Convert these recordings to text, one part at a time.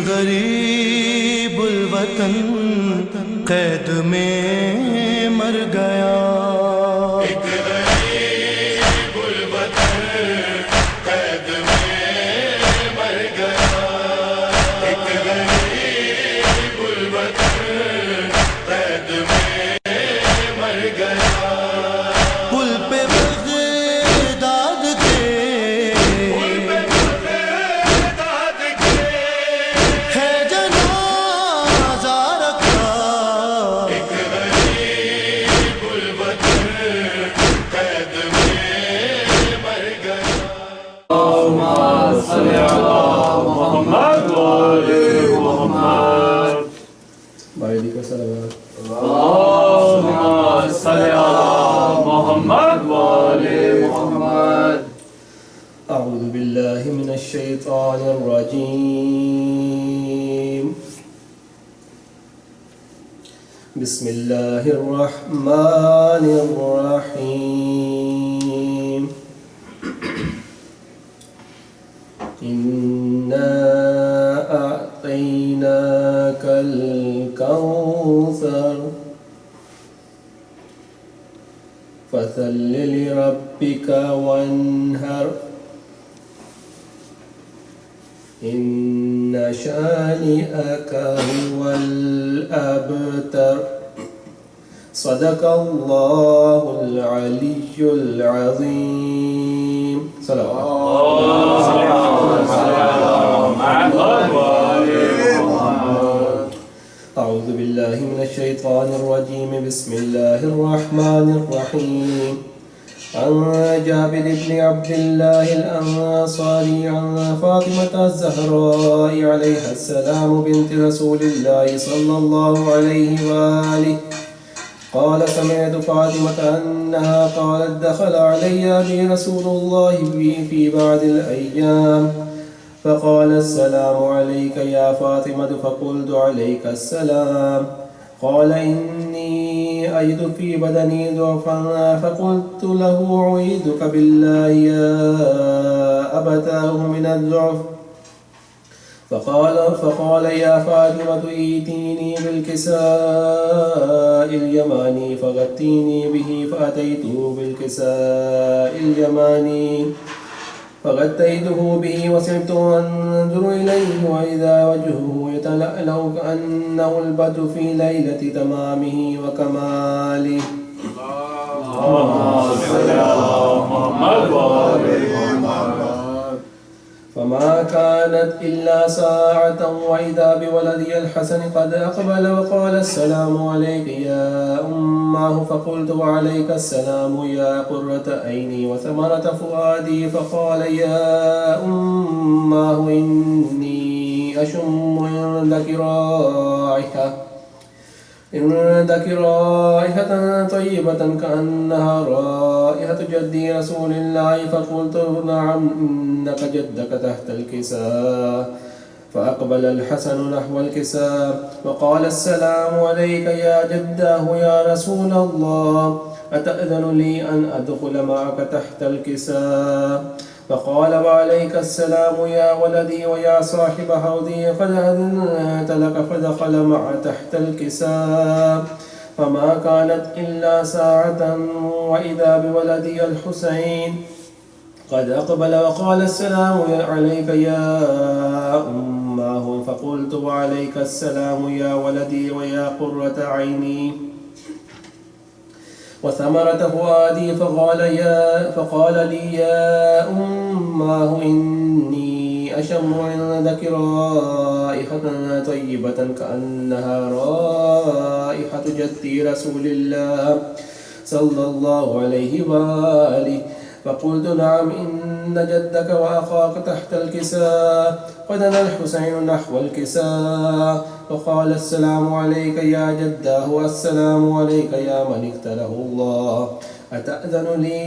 غریب الوطن قید میں مر گیا، ایک غریب الوطن قید میں مر گیا، ایک غریب الوطن قید میں مر گیا، پل پہ بغداد کے ہے جنازہ رکھا، ایک غریب الوطن قید میں مر گیا۔ اللہم صلی علی محمد وآل محمد۔ بھائی کا صلوات۔ اللہم صلی علی محمد وآل محمد۔ اعوذ باللہ من الشیطان الرجیم، بسم اللہ الرحمن الرحیم، انا اعطیناک الکوثر فصل لربک وانحر ان شانئک هو الابتر، صدق اللہ العلی العظیم۔ صلوات۔ اعوذ باللہ من الشیطان الرجیم، بسم اللہ الرحمن الرحیم، عن جابر بن عبد الله الأنصاري عن فاطمة الزهراء عليها السلام بنت رسول الله صلى الله عليه وآله قال سمعت فاطمة أنها قالت دخل علي أبي رسول الله في بعض الأيام فقال السلام عليك يا فاطمة فقلت عليك السلام، قال إني أجد في بدني ضعفا فقلت له أعيذك بالله يا أبتاه من الضعف، فقال يا فاطمة ائتيني بالكساء اليماني فغطيني به، فأتيته بالكساء اليماني فغطيته به وصرت أنظر إليه وإذا وجهه يتلألأ كأنه البدر في ليلة تمامه وكماله۔ اللهم صل على محمد وآل محمد۔ فما كانت إلا ساعة وإذا بولدي الحسن قد أقبل وقال السلام عليك يا أماه، فقلت وعليك السلام يا قرة عيني وثمرة فؤادي، فقال يا أماه إني أشم عندك رائحة طيبة كأنها رائحة جدي رسول الله، فقلت نعم إنك جدك تحت الكساء، فأقبل الحسن نحو الكساء وقال السلام عليك يا جداه يا رسول الله، أتأذن لي أن أدخل معك تحت الكساء، فقال وعليك السلام يا ولدي ويا صاحب حوضي قد أذنت لك، فدخل مع تحت الكساء، فما كانت إلا ساعة وإذا بولدي الحسين قد أقبل وقال السلام عليك يا أماه، فقلت وعليك السلام يا ولدي ويا قرة عيني وثمرة فؤادي، فقال لي يا أماه إني أشم عندك رائحة طيبة كأنها رائحة جدي رسول الله صلى الله عليه وآله، فقلت نعم إن جدك وأخاك تحت الكساء، ودنا الحسين نحو الكساء، وقال السلام عليك يا جداه والسلام عليك يا من اقتله الله، أتأذن لي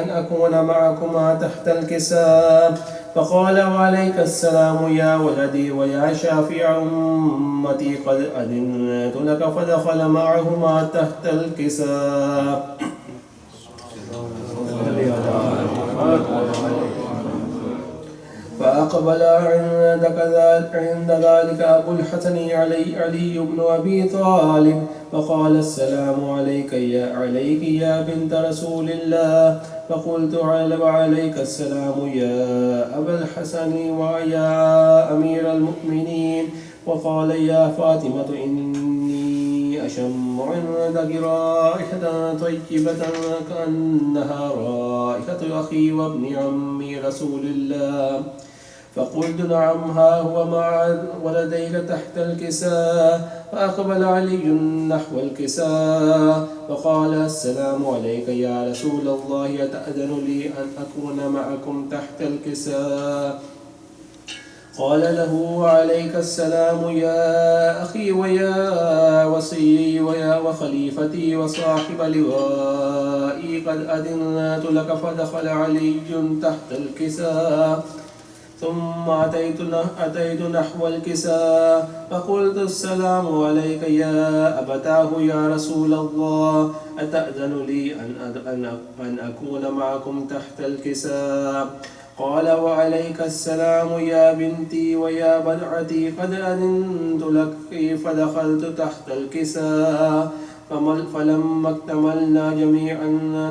أن أكون معكما تحت الكساء، فقال وعليك السلام يا ولدي ويا شافع أمتي قد أذنت لك، فدخل معهما تحت الكساء. فأقبل عند ذلك أبو الحسن علي بن أبي طالب فقال السلام عليك يا بنت رسول الله. فقلت وعليك السلام يا أبا الحسن ويا أمير المؤمنين. وقال يا فاطمة إني أشم عندك رائحة طيبة كأنها رائحة أخي وابن عمي رسول الله. فقلت نعم ها هو مع ولديك تحت الكساء. فأقبل علي نحو الكساء فقال السلام عليك يا رسول الله أتأذن لي أن أكون معكم تحت الكساء؟ قال له وعليك السلام يا أخي ويا وصي ويا وخليفتي وصاحب لوائي قد أذنت لك. فدخل علي تحت الكساء ثم أتيت نحو الكساء فقلت السلام عليك يا أبتاه يا رسول الله أتأذن لي أن أكون معكم تحت الكساء؟ قال وعليك السلام يا بنتي ويا بضعتي قد أذنت لك. فدخلت تحت الكساء فلما اكتملنا جميعا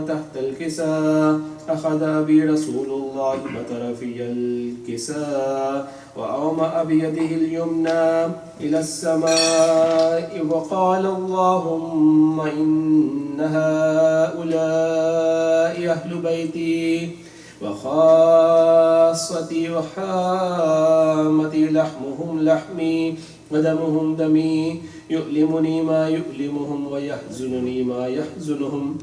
تحت الكساء أخذ أبي رسول الله بطرفي الكساء وأومأ بيده اليمنى إلى السماء وقال اللهم إن هؤلاء أهل بيتي وخاصتي وحامتي لحمهم لحمي ودمهم دمي يؤلمني ما يؤلمهم ويحزنني ما يحزنهم.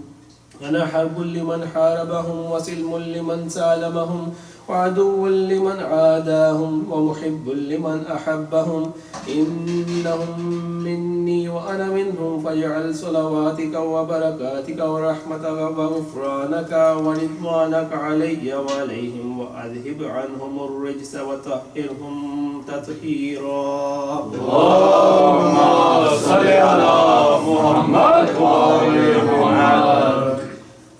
أنا حرب لمن حاربهم وسلم لمن سالمهم وعدو لمن عاداهم ومحب لمن أحبهم. إنهم مني وأنا منهم فاجعل صلواتك وبركاتك ورحمتك وغفرانك ورضوانك علي وعليهم وأذهب عنهم الرجس وطهرهم تطهيرا. اللهم صل على محمد وآل محمد.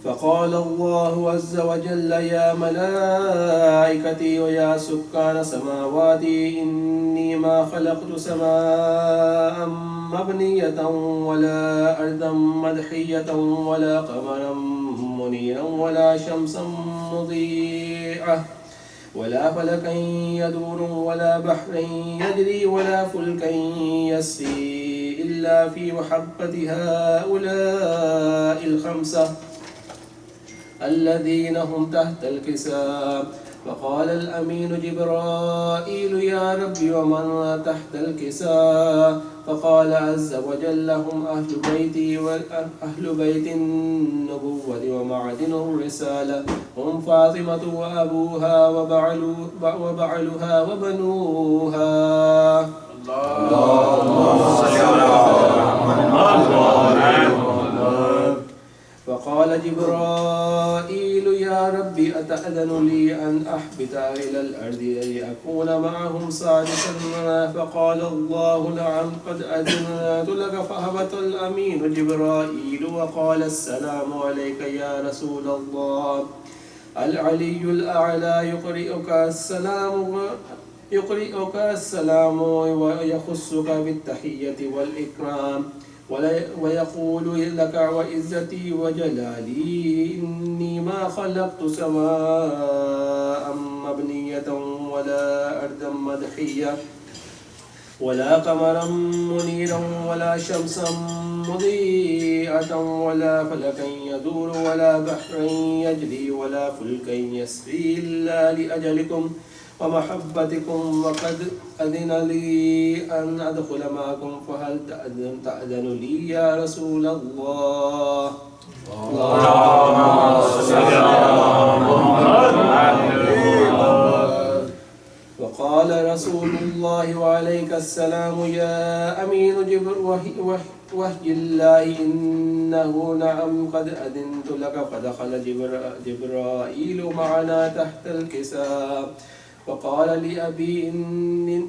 فقال الله عز وجل يا ملائكتي ويا سكان سماواتي إني ما خلقت سماء مبنية ولا أرضا مدحية ولا قمرا منيرا ولا شمسا مضيئة ولا فلكا يدور ولا بحرا يجري ولا فلكا يسري إلا في محبة هؤلاء الخمسة الذين هم تحت الكساء. فقال الأمين جبرائيل يا ربي ومن تحت الكساء؟ فقال عز وجل هم أهل بيتي وأهل بيت النبوة ومعدن الرسالة هم فاطمة وأبوها وبعلها وبنوها. اللهم صل على محمد وآل محمد. فقال جبرائيل يا ربي أتأذن لي أن أحبط إلى الأرض لأكون معهم سادسا؟ فقال الله نعم قد أذنت لك. فهبط الأمين جبرائيل وقال السلام عليك يا رسول الله. العلي الأعلى يقرئك السلام ويخصك بالتحية والإكرام ويقول لك وعزتي وجلالي إني ما خلقت سماء مبنية ولا أرضا مدحية ولا قمرا منيرا ولا شمسا مضيئة ولا فلكا يدور ولا بحرا يجري ولا فلكا يسري إلا لأجلكم ومحبتكم. وقد أذن لي أن أدخل معكم فهل تأذن لي يا رسول الله؟ اللهم صل على محمد. وقال رسول الله وعليك السلام يا أمين وحي الله إنه نعم قد أذنت لك. فدخل جبرائيل معنا تحت الكساء فقال لأبي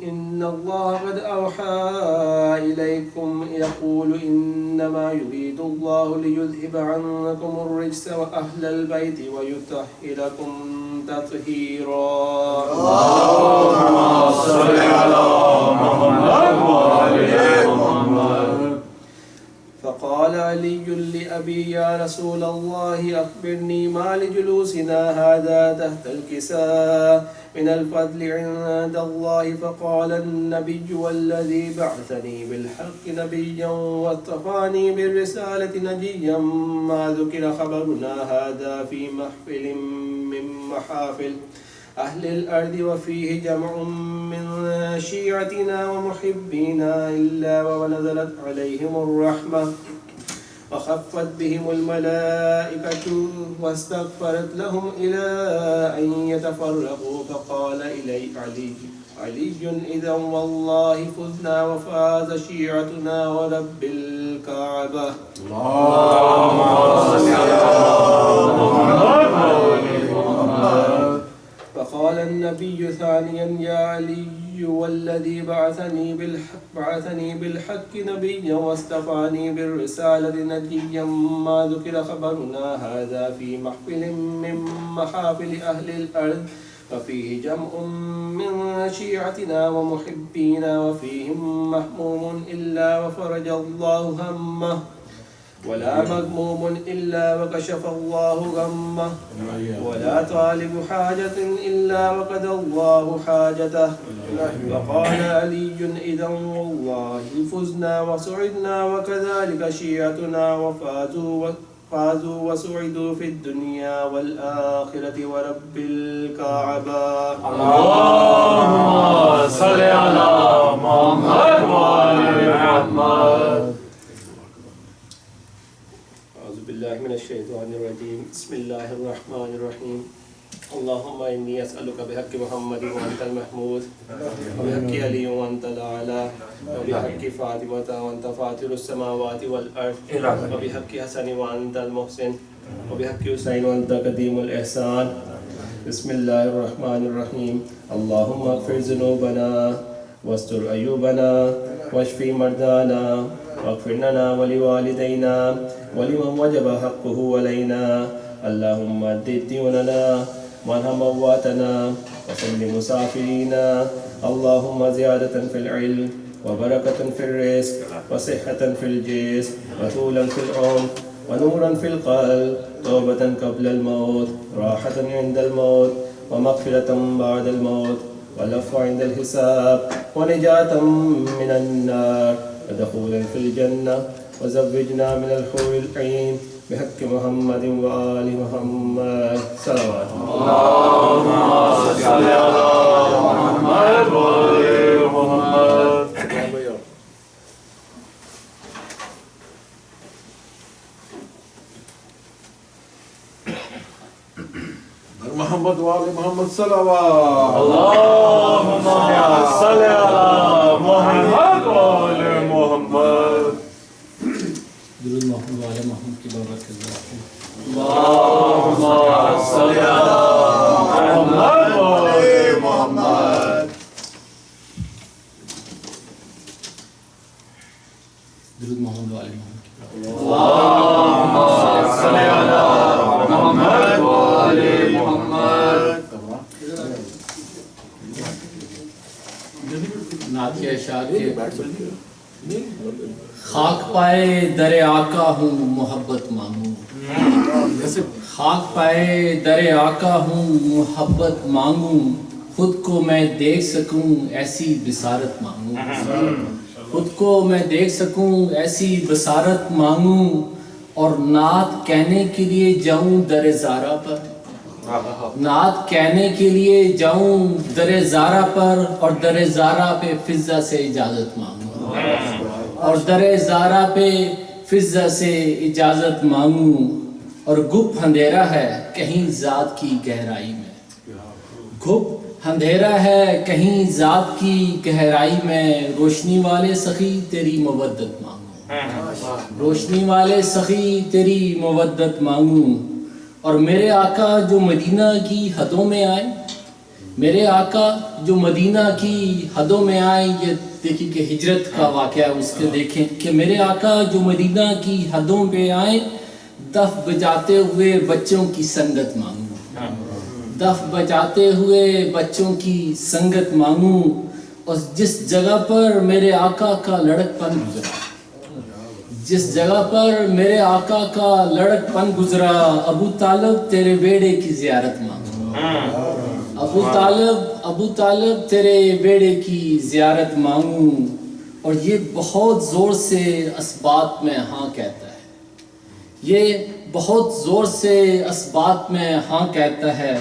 إن الله قد أوحى إليكم يقول إنما يريد الله ليذهب عنكم الرجس وأهل البيت ويطهركم تطهيرا. اللهم صل على محمد وآل محمد. فقال علي لأبي يا رسول الله أخبرني ما لجلوسنا هذا تحت الكساء من الفضل عند الله. فقال النبي والذي بعثني بالحق نبيا واصطفاني بالرسالة نجيا ما ذكر خبرنا هذا في محفل من محافل أهل الأرض وفيه جمع من شيعتنا ومحبينا إلا ونزلت عليهم الرحمة وخفت بهم الملائكة واستغفرت لهم إلى أن يتفرقوا. فقال إلي علي إذا والله فزنا وفاز شيعتنا ورب الكعبة. اللهم صل على محمد وآل محمد. فقال النبي ثانيا يا علي والذي بعثني بالحق نبيا واصطفاني بالرسالة نجيا ما ذكر خبرنا هذا في محفل من محافل أهل الأرض وفيه جمع من شيعتنا ومحبينا وفيهم محموم إلا وفرج الله همه ولا مغموم إلا وكشف الله غمه ولا طالب حاجة إلا وقضى الله حاجته. وقال علي إذا والله فزنا وسعدنا وكذلك شيعتنا وفازوا وسعدوا في الدنيا والآخرة ورب الكعبة. اللهم صل على محمد وآل محمد. أعوذ بالله من الشيطان الرجيم. بسم الله الرحمن الرحيم. اللهم إني أسألك بحق محمد وأنت المحمود وبحق علي وأنت الأعلى وبحق فاطمة وأنت فاطر السماوات والأرض وبحق حسن وأنت المحسن وبحق حسين وأنت قديم الإحسان. بسم الله الرحمن الرحيم. اللهم اغفر ذنوبنا واستر عيوبنا واشف مرضانا واغفر لنا ولوالدينا ولمن وجب حقه علينا. اللهم أد ديوننا وارحم مواتنا وسلم مسافرينا. اللهم زيادة في العلم وبركة في الرزق وصحة في الجسم وطولا في العمر ونورا في القلب توبة قبل الموت راحة عند الموت ومغفرة بعد الموت والعفو عند الحساب ونجاة من النار ودخولا في الجنة وزوجنا من الحور العين بحق محمد وآل محمد. صلوات اللهم صل على محمد وآل محمد. محمد وآل محمد صلوات. اللهم صل على محمد وآل محمد. درود محمد وآل محمد کی برکت اللهم صل على محمد وآل محمد. درود محمد وآل محمد کی برکت. اللهم صل على محمد وآل محمد. نعت اشعار کے خاک پائے در آقا ہوں محبت مانگوں. خاک پائے در آقا ہوں محبت مانگوں. خود کو میں دیکھ سکوں ایسی بصارت مانگوں. خود کو میں دیکھ سکوں ایسی بصارت مانگوں. اور نعت کہنے کے لیے جاؤں در زارا پر. نعت کہنے کے لیے جاؤں در زارا پر اور در زارا پہ فضا سے اجازت مانگوں. اور در زارا پہ فضا سے اجازت مانگوں. اور گپ اندھیرا ہے کہیں ذات کی گہرائی میں. گپ اندھیرا ہے کہیں ذات کی گہرائی میں. روشنی والے سخی تیری مودت مانگوں. روشنی والے سخی تیری مودت مانگوں. اور میرے آقا جو مدینہ کی حدوں میں آئے میرے آقا جو مدینہ کی حدوں میں آئے، یہ دیکھیں کہ ہجرت کا واقعہ اس کے دیکھیں کہ میرے آقا جو مدینہ کی حدوں پہ آئے، دف بجاتے ہوئے بچوں کی سنگت مانگوں، دف بجاتے ہوئے بچوں کی سنگت مانگوں، اور جس جگہ پر میرے آقا کا لڑک پن گزرا، جس جگہ پر میرے آقا کا لڑک پن گزرا، ابو طالب تیرے بیڑے کی زیارت مانگوں، ابو طالب تیرے بیڑے کی زیارت مانگوں. اور یہ بہت زور سے اسبات میں ہاں کہتا ہے، یہ بہت زور سے اسبات میں ہاں کہتا ہے،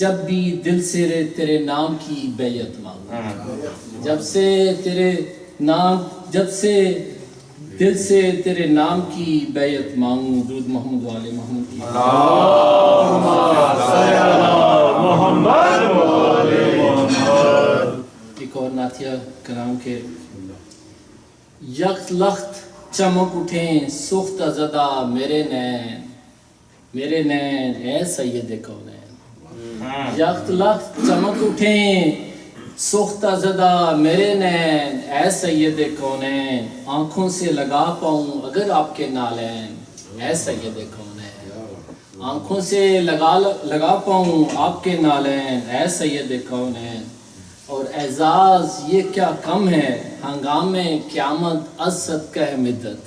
جب بھی دل سے تیرے نام کی بیعت مانگوں، جب سے دل سے تیرے نام کی بیعت مانگوں. درود محمد و آل محمد کی ایک اور نعتیہ کرام کے یک لخت چمک اٹھیں سختہ زدہ میرے نین اے سید کونین، یک لخت چمک اٹھیں سختہ زدہ میرے نین اے سید کونین، آنکھوں سے لگا پاؤں اگر آپ کے نالین اے سید کونین، آنکھوں سے لگا پاؤں آپ کے نالین اے سید کونین. اور اعزاز یہ کیا کم ہے ہنگام قیامت از صدقہ مدت،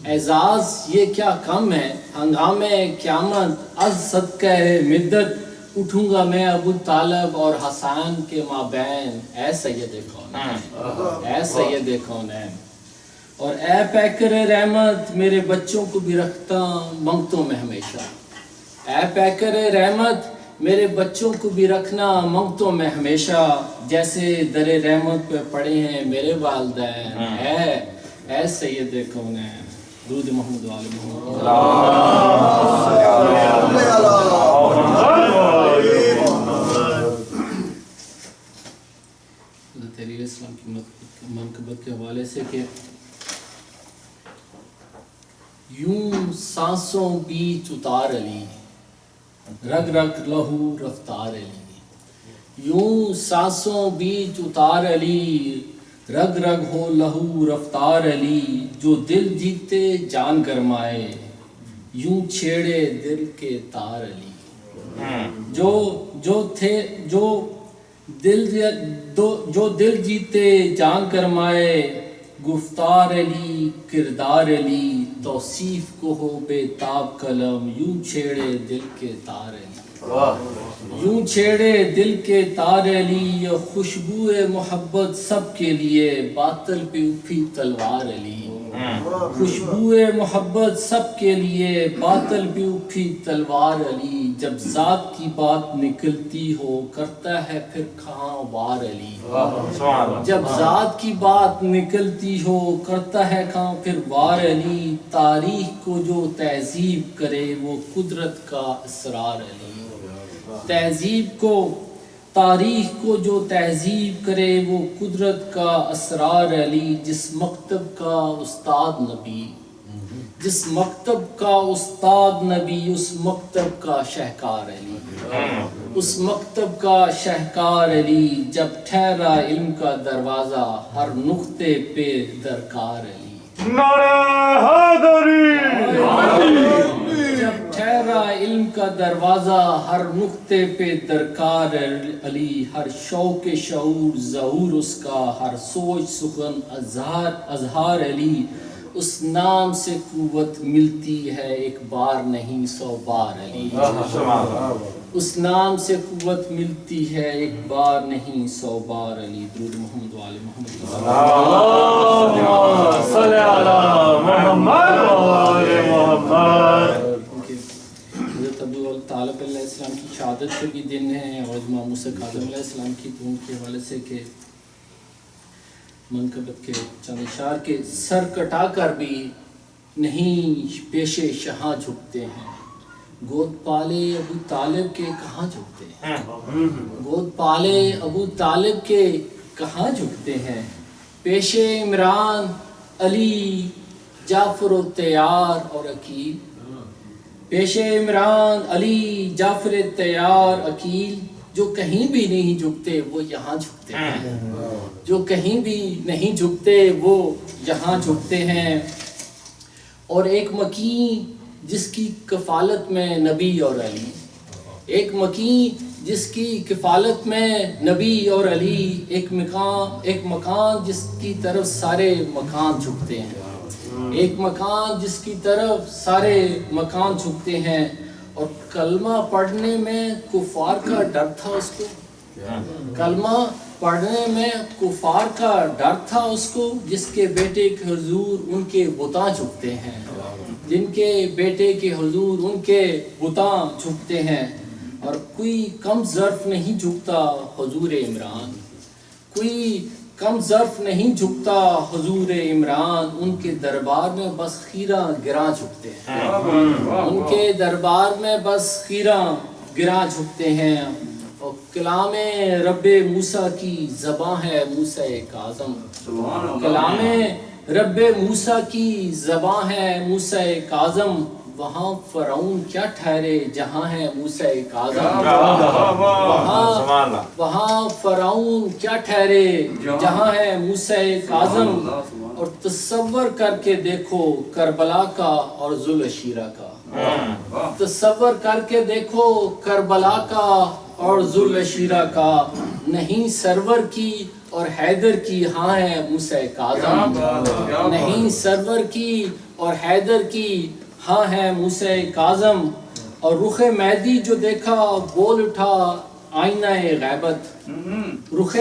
اعزاز یہ کیا کم ہے ہنگام قیامت از صدقہ مدت، اٹھوں گا میں ابو طالب اور حسان کے مابین اے سید کونین، اے سید کونین. اور اے پیکر رحمت میرے بچوں کو بھی رکھتا منگتوں میں ہمیشہ، اے پیکر رحمت میرے بچوں کو بھی رکھنا منگتوں میں ہمیشہ، جیسے در رحمت پہ پڑے ہیں میرے والدین اے سید کونین. درود محمد و آل محمد. تحریر اسلام کی منقبت کے حوالے سے کہ یوں سانسوں بیچ اتار علی، رگ رگ لہو رفتار علی، یوں سانسوں بیچ اتار علی، رگ رگ ہو لہو رفتار علی، جو دل جیتے جان گرمائے یوں چھیڑے دل کے تار علی، جو دل جیتے جان گرمائے گفتار علی کردار علی، توصیف کو ہو بے تاب قلم یوں چھیڑے دل کے تار علی، یوں چھیڑے دل کے تار علی، خوشبو محبت سب کے لیے باطل پہ اٹھی تلوار علی، خوشبو محبت سب کے لیے باطل پہ اٹھی تلوار علی، جب ذات کی بات نکلتی ہو کرتا ہے پھر کہاں وار علی، جب ذات کی بات نکلتی ہو کرتا ہے کہاں پھر وار علی، تاریخ کو جو تہذیب کرے وہ قدرت کا اسرار علی، تاریخ کو جو تہذیب کرے وہ قدرت کا اسرار علی، جس مکتب کا استاد نبی اس مکتب کا شہکار علی، اس مکتب کا شہکار علی، جب ٹھہرا علم کا دروازہ ہر نقطے پہ درکار علی، نعرہ حیدری، جب ٹھہرا علم کا دروازہ ہر نقطے پہ درکار علی، ہر شوق شعور ظہور اس کا، ہر سوچ سخن اظہار علی، اس نام سے قوت ملتی ہے ایک بار نہیں 100 بار علی، اس نام سے قوت ملتی ہے ایک بار نہیں 100 بار علی. درود محمد و آل محمد. اللہم صلی علی محمد و آل محمد. حضرت ابو طالب علیہ السلام کی شہادت کے بھی دن ہیں اور امام موسیٰ کاظم علیہ السلام کی تو ان کے حوالے سے کہ منقبت کے چند اشعار کے سر کٹا کر بھی نہیں پیش شہاں جھکتے ہیں، گود پالے ابو طالب کے کہاں جھکتے ہیں، گود پالے ابو طالب کے کہاں جھکتے ہیں، پیش عمران علی جعفر و تیار اور عقیل، پیش عمران علی جعفر تیار عقیل، جو کہیں بھی نہیں جھکتے وہ یہاں جھکتے ہیں، جو کہیں بھی نہیں جھکتے وہ یہاں جھکتے ہیں۔ اور ایک مکین جس کی کفالت میں نبی اور علی، ایک مکین جس کی کفالت میں نبی اور علی، ایک مکان جس کی طرف سارے مکان جھکتے ہیں، ایک مکان جس کی طرف سارے مکان جھکتے ہیں۔ اور کلمہ پڑھنے میں کفار کا ڈر تھا اس کو، کلمہ پڑھنے میں کفار کا ڈر تھا اس کو، جس کے بیٹے کے حضور ان کے بتاں جھکتے ہیں، جن کے بیٹے کے حضور ان کے بتاں جھکتے ہیں۔ اور کوئی کم ظرف نہیں جھکتا حضور عمران، کوئی کم ظرف نہیں جھکتا حضور عمران، ان کے دربار میں بس خیرہ گراں جھکتے ہیں، ان کے دربار میں بس خیرہ گراں جھکتے ہیں۔ اور کلام رب موسیٰ کی زباں ہے موسیٰ کاظم، کلام رب موسیٰ کی زباں ہے موسیٰ کاظم، وہاں فرعون کیا ٹھہرے جہاں ہے موسیٰ کاظم، وہاں فرعون کیا ٹھہرے جہاں ہے موسیٰ کاظم۔ اور تصور کر کے دیکھو کربلا کا اور ذوالعشیرہ کا، تصور کر کے دیکھو کربلا کا اور ذوالعشیرہ کا، نہیں سرور کی اور حیدر کی ہاں ہے موسیٰ کاظم، نہیں سرور کی اور حیدر کی ہاں ہے موسیٰ کاظم۔ اور رخ مہدی جو دیکھا بول اٹھا آئینہ غیبت، رخ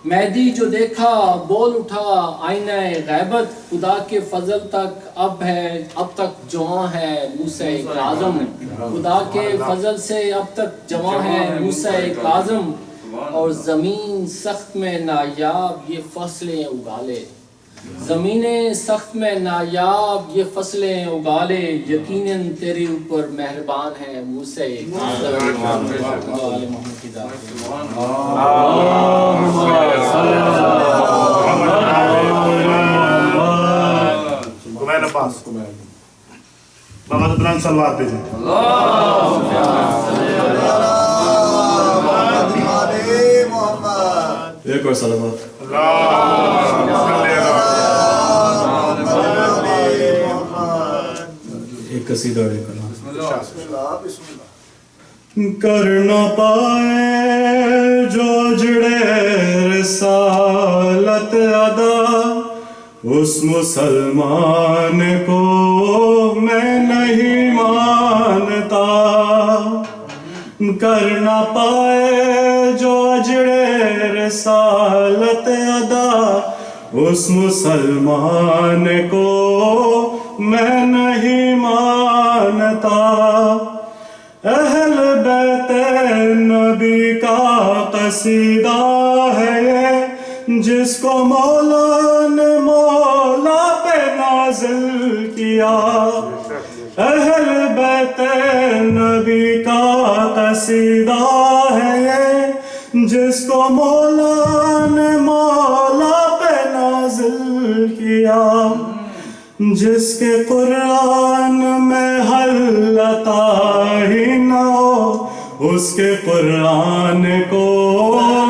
مہدی جو دیکھا بول اٹھا آئینہ غیبت، خدا کے فضل تک اب تک جواں ہے موسیٰ کاظم، خدا کے فضل سے اب تک جواں ہے موسیٰ کاظم۔ اور زمین سخت میں نایاب یہ فصلیں اگالے، زمینیں سخت میں نایاب یہ فصلیں اگالے، یقیناً تیرے اوپر مہربان ہے موسیٰ کاظم۔ کمین عباس بابا سے بلند سلوات دیجئے۔ ایک اور سلوات۔ ایک قصیدہ اور ایک کلام۔ کر نہ پائے جو جڑے رسالت ادا، اس مسلمان کو میں نہیں مانتا، کر نہ پائے جو اجڑے رسالت ادا، اس مسلمان کو میں نہیں مانتا۔ اہل بیت نبی کا قصیدہ ہے یہ، جس کو مولا نے مولا پہ نازل کیا، اہل بیت نبی کا قصیدہ ہے یہ، جس کو مولا نے مولا پہ نازل کیا، جس کے قرآن میں حل عطا ہی نہ ہو، اس کے قرآن کو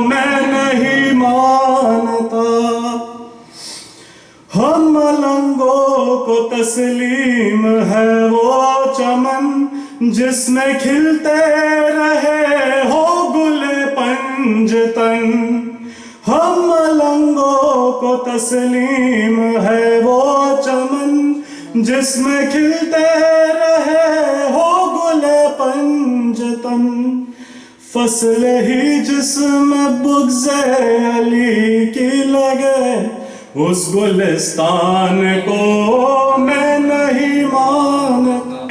میں نہیں مانتا۔ ہم ملنگوں کو تسلیم ہے وہ چمن، جس میں کھلتے رہے ہو گل پنجتن، ہم ملنگوں کو تسلیم ہے وہ چمن، جس میں کھلتے رہے ہو گل پنجتن، فصل ہی جس میں بغض علی کی لگے، اس گلستان کو میں نہیں مانتا۔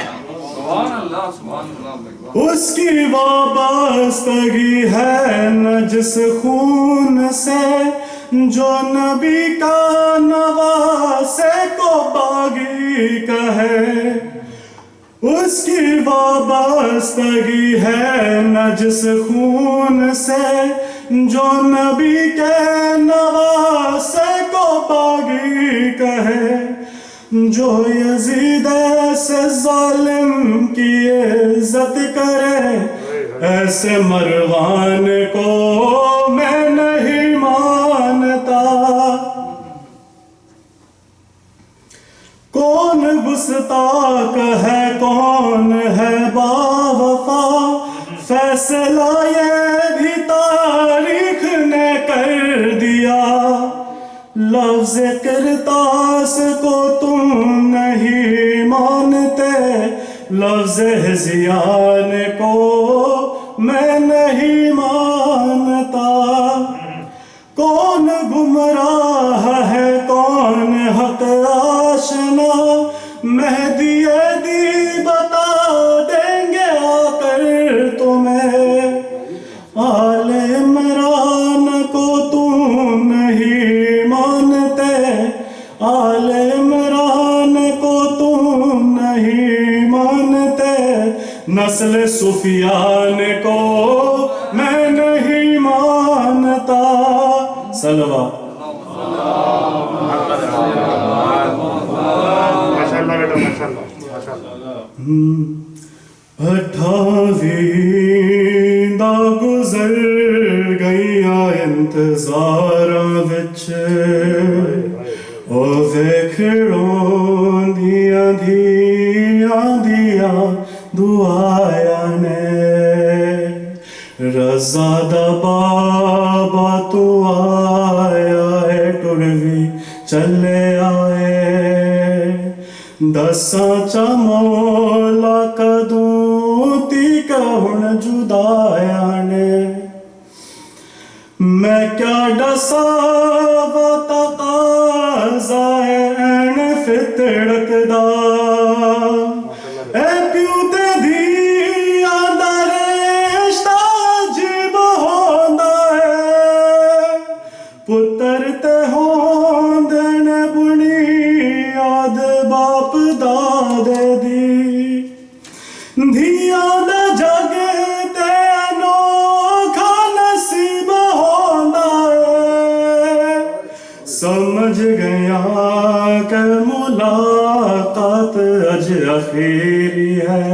اس کی وابستگی ہے نہ جس خون سے جو نبی کا نواسے کو باغی کہے، اس کی وابستگی ہے نہ جس خون سے جو نبی کے نواسے کو باغی کہے، جو یزید سے ظالم کی عزت کرے، ایسے مروان کو میں نہیں مانتا. کون گستاخ ہے کون ہے باوفا, فیصلہ یہ بھی تاریخ نے کر دیا. لفظ کرتاس کو تم نہیں مانتے, لفظ ہذیان کو میں نہیں مانتا. کون گمراہ ہے کون حق آشنا, مہدی دی بتا دیں گے آ کر تمہیں. آل عمران کو تم نہیں مانتے, آل عمران کو تم نہیں مانتے, نسل سفیان کو میں نہیں مانتا. صلوات. ماشاءاللہ بیٹا ماشاءاللہ ماشاءاللہ. 28 دا گزر گئیاں انتظاراں وچ, او ویکھ روندیاں دیاں دعایاں نے. رضا دا بابا تو آیا ہے ٹر وی چلے آئے, دساں چا مولا کدوں تیک ہن جدایاں نے. میں کیا ڈسا و تقاضا این فطرت دا, اے پیو تے دھیا دا رشتہ عجیب ہوندا ہے. پتر تے ہوندے نے بنیاد باپ دادے دی, دھیاں دا جگ تے انوکھا نصیب ہوندا ہے. سمجھ گیا کہ ملاقات اج اخیری ہے,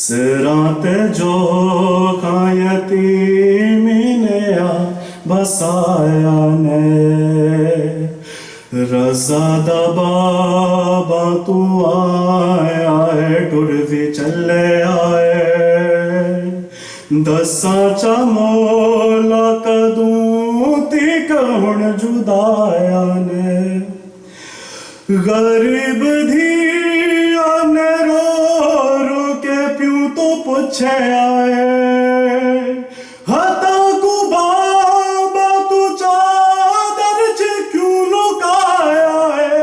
سراں تے جو کھاں یتیمی نے آ بسایا نے. رضا دا بابا تو آیا ہے ٹر وی چلے آئے, دساں چا مولا کدوں تیک ہن جدایاں نے. غریب دھیاں نے رو رو کے پیوں تو پوچھے آئے, ہتا کو بابا تو چادر چ کیوں لکایا ہے.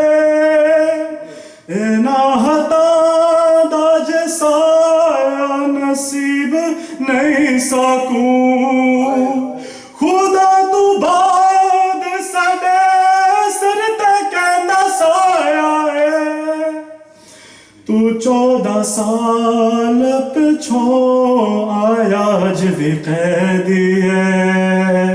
اینا ہتا دا جے سایہ نصیب نہیں سکوں, خدا تو بعد سڈے سر تے کہندا سایہ ہے. تو 14 سال پچھوں آیا اج بھی قیدی ہے,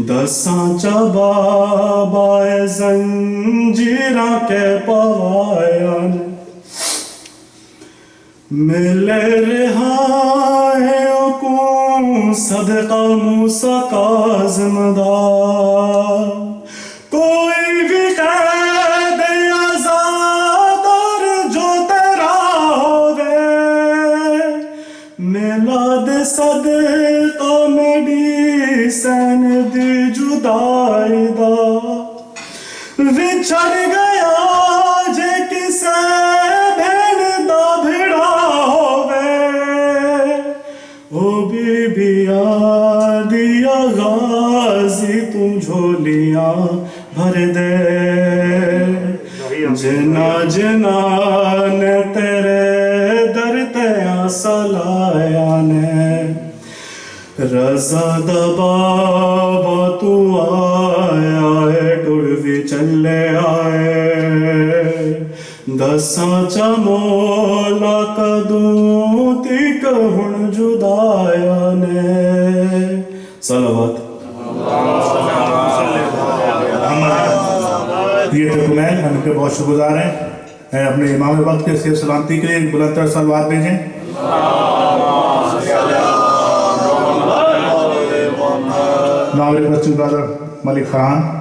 دساں چا بابا زنجیراں کے پوایا نے. ملے رہائیوں کو صدقہ موسیٰ کاظم دا, کوئی بھی قید آزاد اور جو تیرا ہووے. میلاد صدقہ میڈیسن دی جدائی دا, وچھڑ گیا جے کسے بھین دا بھڑا ہووے. او بی بیا دیا غازی تو جھولیاں بھر دے, جنا جنا نے تیرے در تے آسا لایا نے. رضا دا بابا تو آیا ہے ٹر وی چلے آئے, دساں چا مولا کدوں تیک ہن جدایاں نے. صلوات. یہ تھے کمیل, ہم ان کے بہت شکر گزار ہیں. اپنے امام وقت کے سیف سلامتی کے لیے بلند تر صلوات بھیجیں. Now requesting brother Malik Khan.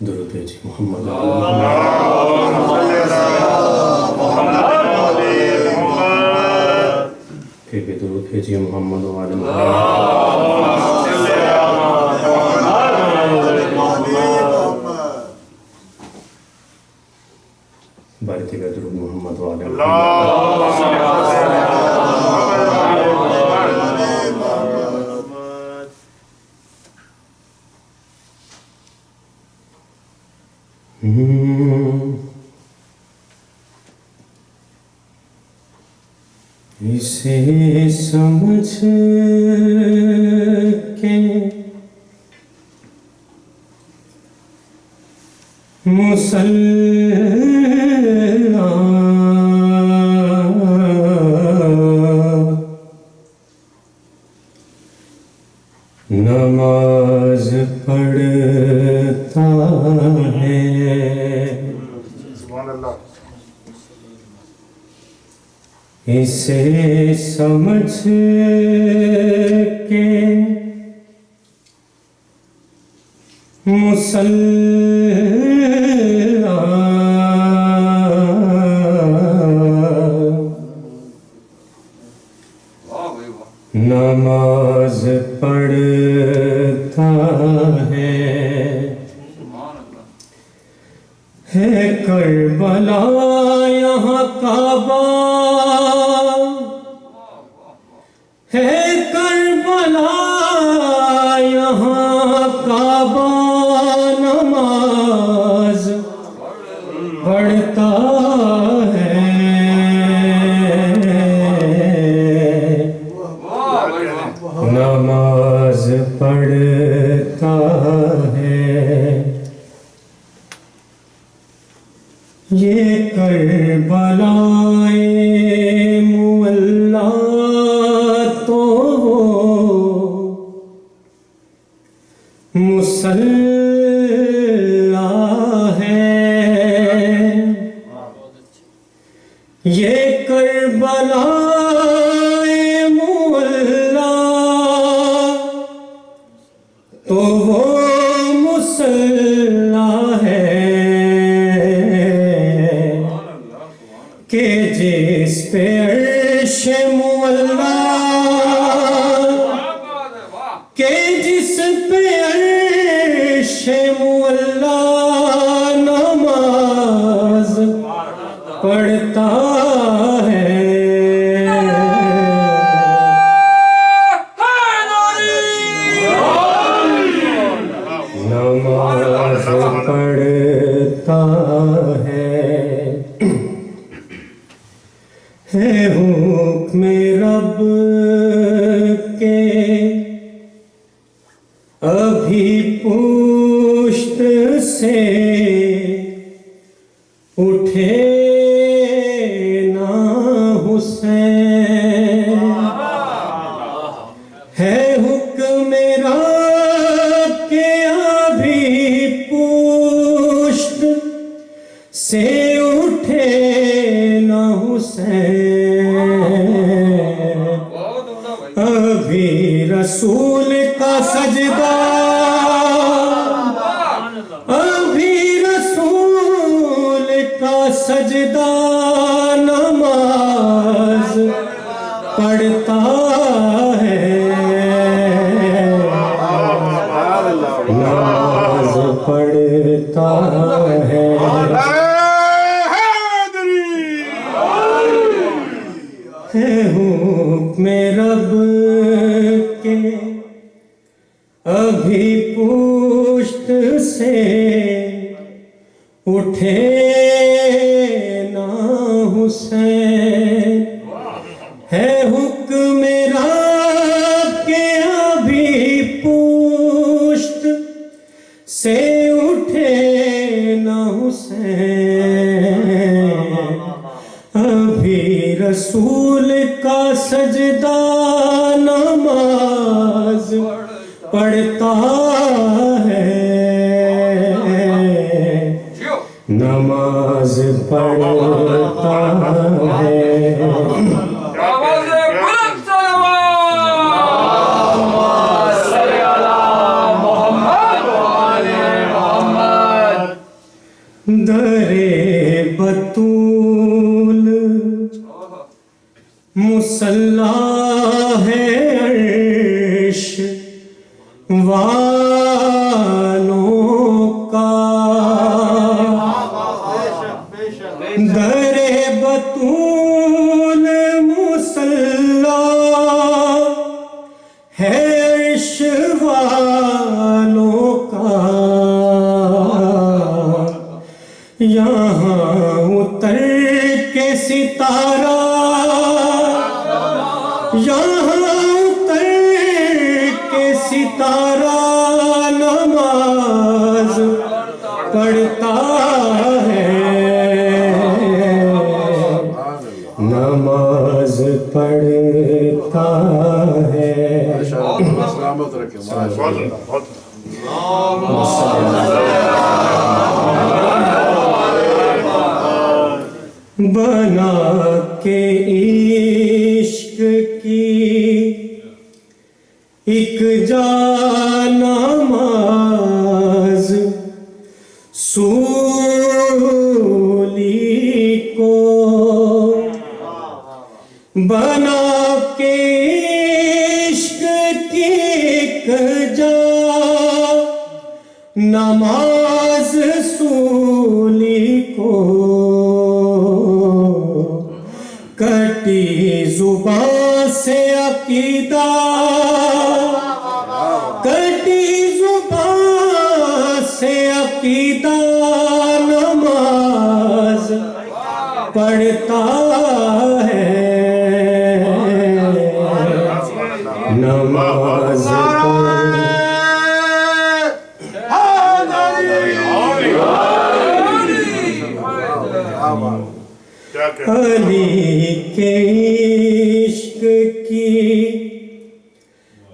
درود بھیجی محمد پھر بھی درود بھیجیے محمد و آل باری دیگر درود محمد و آل اسے سمجھ کے مسلمان نماز پڑھتا ہے سبحان اللہ اسے سمجھ کے مسلمان نماز پڑھتا ہے کربلا یہاں کعبہ ہے کربلا یہاں کعبہ نماز پڑھتا ہے نماز پڑھتا ہے یہ کربلائے معلیٰ تو مصلی ہے یہ کربلائے معلیٰ تو وہ مصلی ہے کہ جس پہ عرش معلیٰ کہ جس پہ عرش معلیٰ نماز پڑھتا ہے نماز پڑھتا ہے حکم رب کے ابھی پشت سے اٹھے نہ حسین ہے حکم رب کے ابھی پشت سے اٹھے نہ حسین ابھی رسول کا سجدہ ابھی رسول کا سجدہ نماز پڑھتا ہے نماز پڑھتا ہے حکم رب کے ابھی پشت سے اٹھے نہ حسین ہے حکم رب کے پڑھتا ہے نماز پڑھتا ہے درے بطول مصلی ہے عرش والوں کا درے بطول مصلی ہے عرش والوں کا یہاں اتر کے ستارہ یہاں اتر کے ستارہ نماز پڑھتا ہے نماز پڑھتا ہے سلامت رکھے بنا کے عشق کی ایک جانماز سولی کو بنا کے عشق کی ایک جانماز سولی کو کٹی زبان سے عقیدہ کٹی زبان سے عقیدہ نماز پڑھتا ہے نماز علی کے عشق کی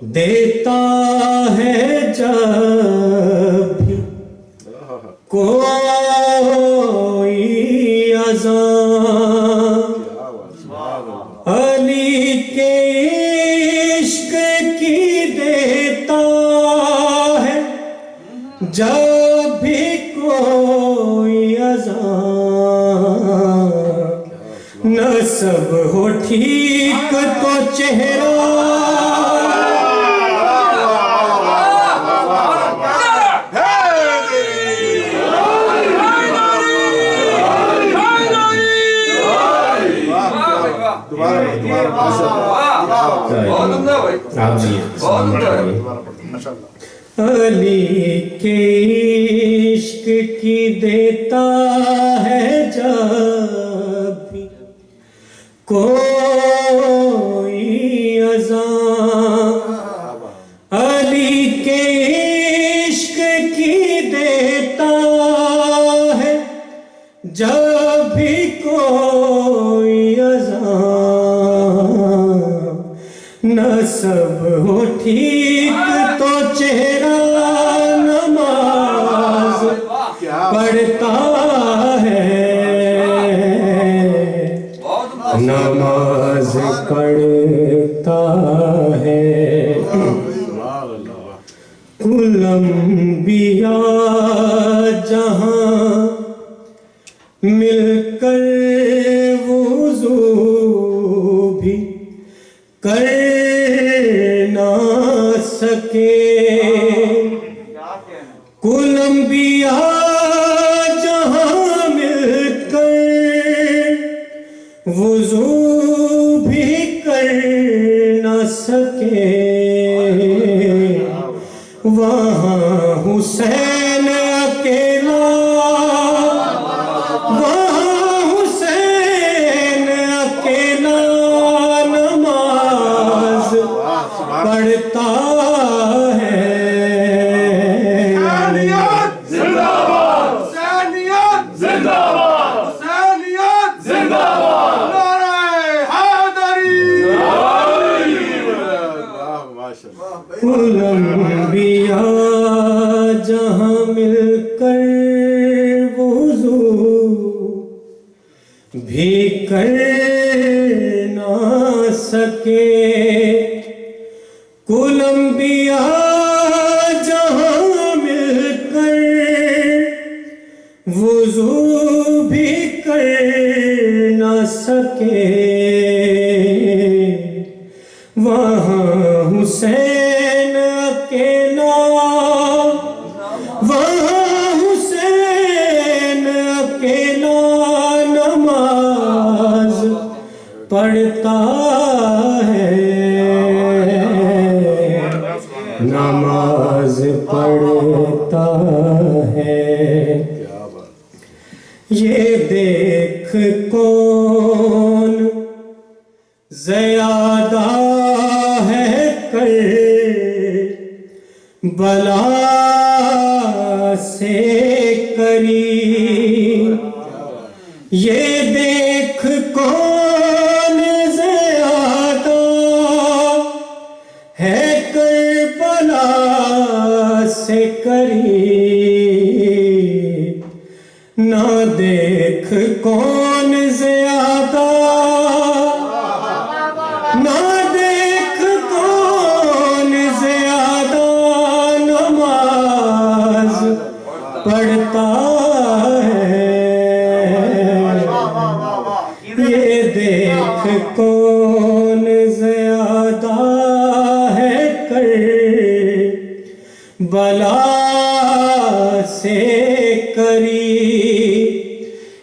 دیتا ہے جب بھی کوئی اذان علی کے عشق کی دیتا ہے جب بھی کوئی اذان نسب ہو ٹھیک تو چہرہ علی کے عشق کی دیتا ہے جب بھی کوئی اذان علی کے عشق کی دیتا ہے جب بھی کوئی اذان نسب ہو ٹھیک تو چہرہ نماز پڑھتا ہے نماز پڑھتا ہے کل انبیاء جہاں مل کر وضو بھی کر نہ سکے کل انبیاء جہاں مل کر وضو بھی کر نہ سکے وہاں حسین اکیلا وہاں حسین اکیلا نماز پڑھتا ہے انبیاء جہاں مل کر وضو بھی کر نہ سکے، کل انبیاء جہاں مل کر وضو بھی کر نہ سکے، وہاں حسین اکیلا، وہاں حسین اکیلا نماز پڑھتا ہے، نماز پڑھتا ہے۔ یہ دیکھ کون زیادہ ہے کر بلا سے قریب، یہ دیکھ کون زیادہ ہے کربلا سے قریب، نہ دیکھ کون زیادہ، نہ دیکھ کون زیادہ نماز پڑھتا ہے، یہ دیکھ کون زیادہ ہے کر بلا سے قریب،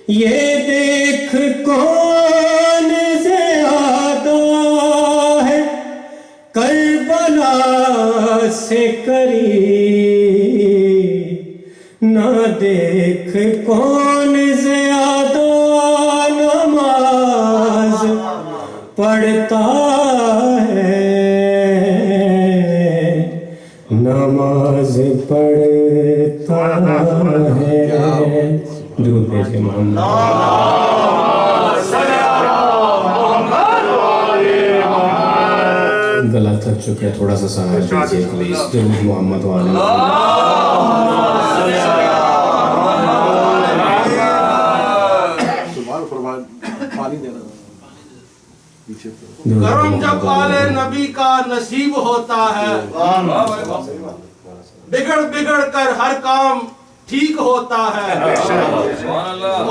یہ دیکھ کون زیادہ ہے کربلا سے قریب، نہ دیکھ کون زیادہ نماز پڑھتا ہے، نماز پڑھتا ہے۔ درود بھیجئے محمد۔ گلا تھک چکے، تھوڑا سا سہارا دیجیے پلیز۔ درود محمد والے پانی دینا کرم جب آل نبی کا نصیب ہوتا ہے، بگڑ بگڑ کر ہر کام ٹھیک ہوتا ہے،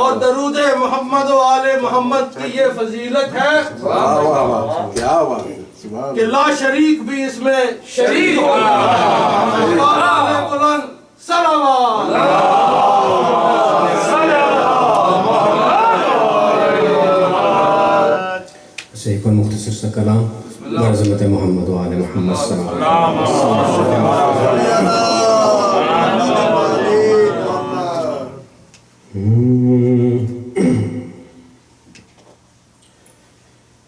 اور درود محمد و آل محمد کی یہ فضیلت ہے کیا بات ہے کہ لا شریک بھی اس میں شریک ہوتا ہے۔ بلند صلوات ایک اور مختصر سا کلام بعظمت محمد و آل محمد صلی اللہ علیہ وسلم۔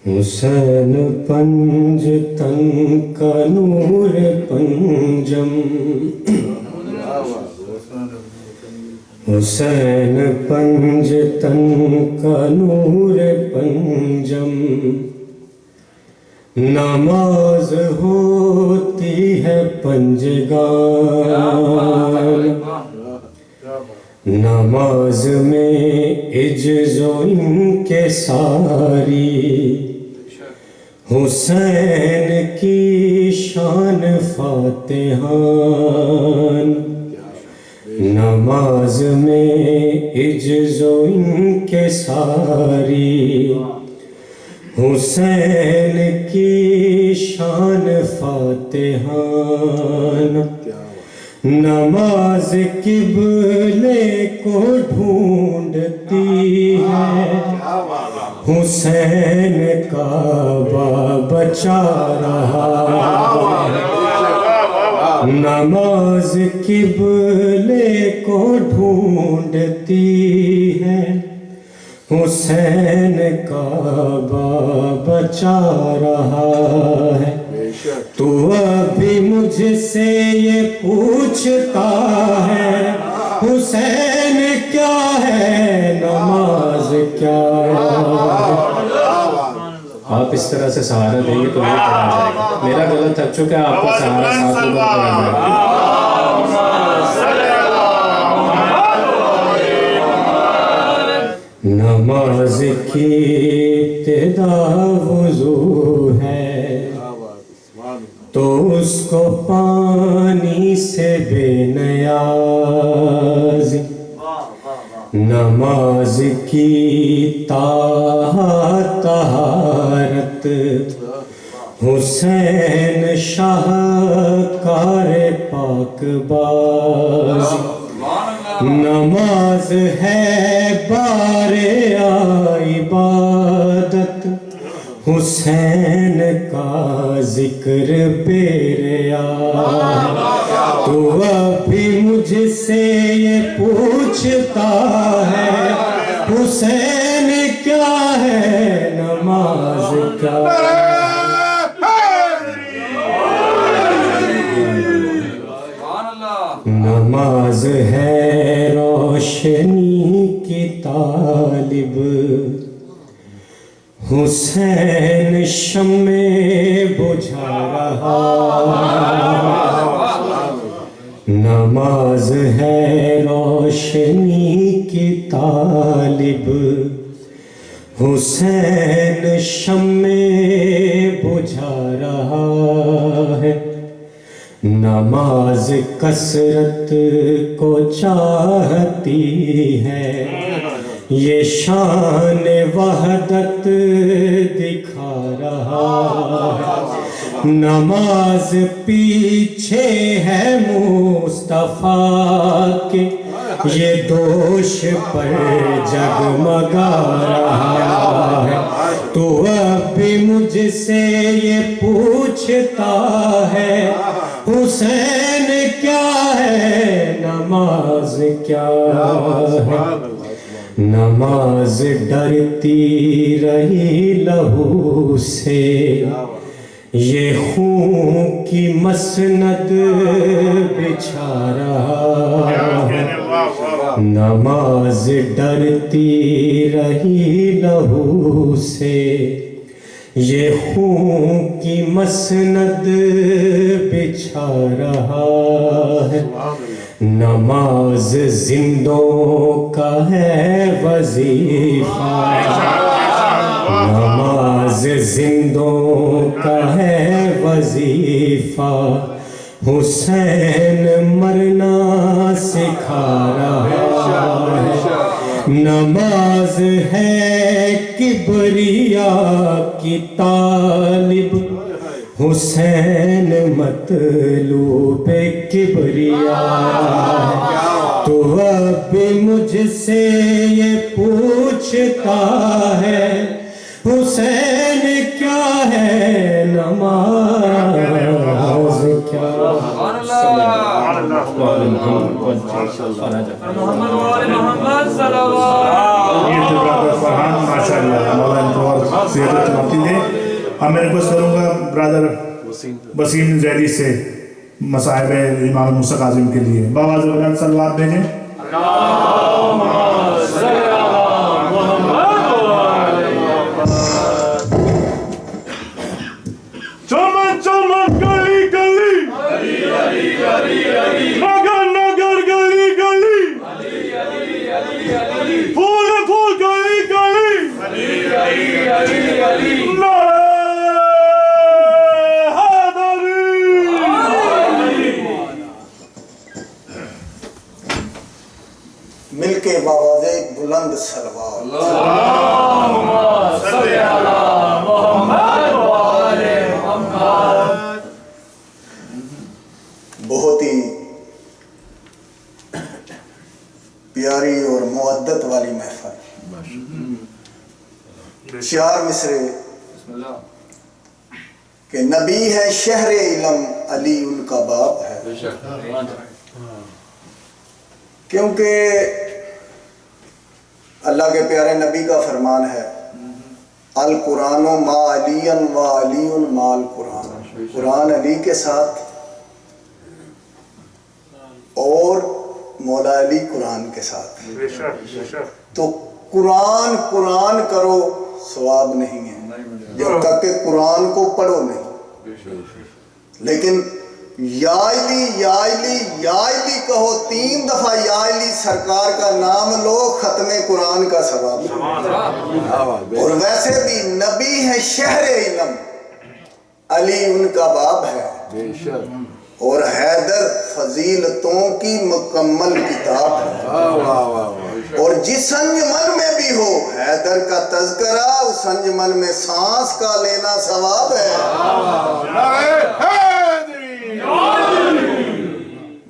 حسین پنج تن کا نور پنجم، حسین پنج تن کا نور پنجم، نماز ہوتی ہے پنجگان، نماز میں عجز و انکساری، حسین کی شان فاتحان، نماز میں عجز و انکساری، حسین کی شان فاتحان، نماز قبلے کو ڈھونڈتی ہے، حسین کعبہ بچا رہا ہے، نماز قبلے کو ڈھونڈتی ہے، حسین کعبہ بچا رہا ہے۔ تو ابھی مجھ سے یہ پوچھتا ہے، حسین کیا ہے، نماز کیا ہے؟ آپ آپ اس طرح سے سہارا دیں گے تو نہیں پڑھا جائے گا. میرا گلا تھک چکا ہے, آپ کا سہارا ساتھ ہوگا پڑھا جائے گا. نماز کی ابتدا وضو ہے تو اس کو پانی سے بے نیاز. نماز کی طہارت حسین شاہکار پاک باز. نماز ہے بار عبادت حسین کا ذکر بے ریا. تو ابھی مجھ سے یہ پوچھتا ہے حسین کیا ہے نماز کیا ہے. نماز ہے روشنی کی طالب حسین شمع بجھا رہا. نماز ہے روشنی کی طالب حسین شمع بجھا رہا ہے. نماز کثرت کو چاہتی ہے یہ شان وحدت دکھا رہا ہے. نماز پیچھے ہے مصطفیٰ کے یہ دوش پر جگمگا رہا ہے. تو اب بھی مجھ سے یہ پوچھتا ہے حسین کیا ہے نماز کیا ہے. نماز ڈرتی رہی لہو سے یہ خون کی مسند بچھا رہا ہے. نماز ڈرتی رہی لہو سے یہ خون کی مسند بچھا رہا ہے. نماز زندوں کا ہے وظیفہ نماز زندوں کا ہے وظیفہ حسین مرنا سکھا رہا ہے. نماز ہے کبریا کی طالب حسین مطلوب کبریا ہے. تو اب بھی مجھ سے یہ پوچھتا ہے حسین کیا ہے نماز کیا ہے. اب میں ریکویسٹ کروں گا برادر وسیم زیدی سے مصاحب امام موسیٰ کاظم کے لیے بآواز بلند صلوات بھیجیں. چمن چمن گلی گلی نگر نگر گلی گلی پھول پھول گلی گلی مل کے باواز ایک بلند صلوات. بہت ہی پیاری اور مودت والی محفل. 4 مصرے کہ نبی ہے شہر علم علی ان کا باپ ہے. کیونکہ اللہ کے پیارے نبی کا فرمان ہے القرآن ما علی و علی ما القرآن. قرآن علی کے ساتھ اور مولا علی قرآن کے ساتھ. تو قرآن قرآن کرو ثواب نہیں ہے. جب تک کہ قرآن کو پڑھو نہیں. لیکن یا علی کہو 3 دفعہ یا علی سرکار کا نام لو، ختم قرآن کا ثواب. اور ویسے بھی نبی ہے شہر علم، علی ان کا باب ہے، اور حیدر فضیلتوں کی مکمل کتاب ہے. اور جس انجمن میں بھی ہو حیدر کا تذکرہ، اس انجمن میں سانس کا لینا ثواب ہے.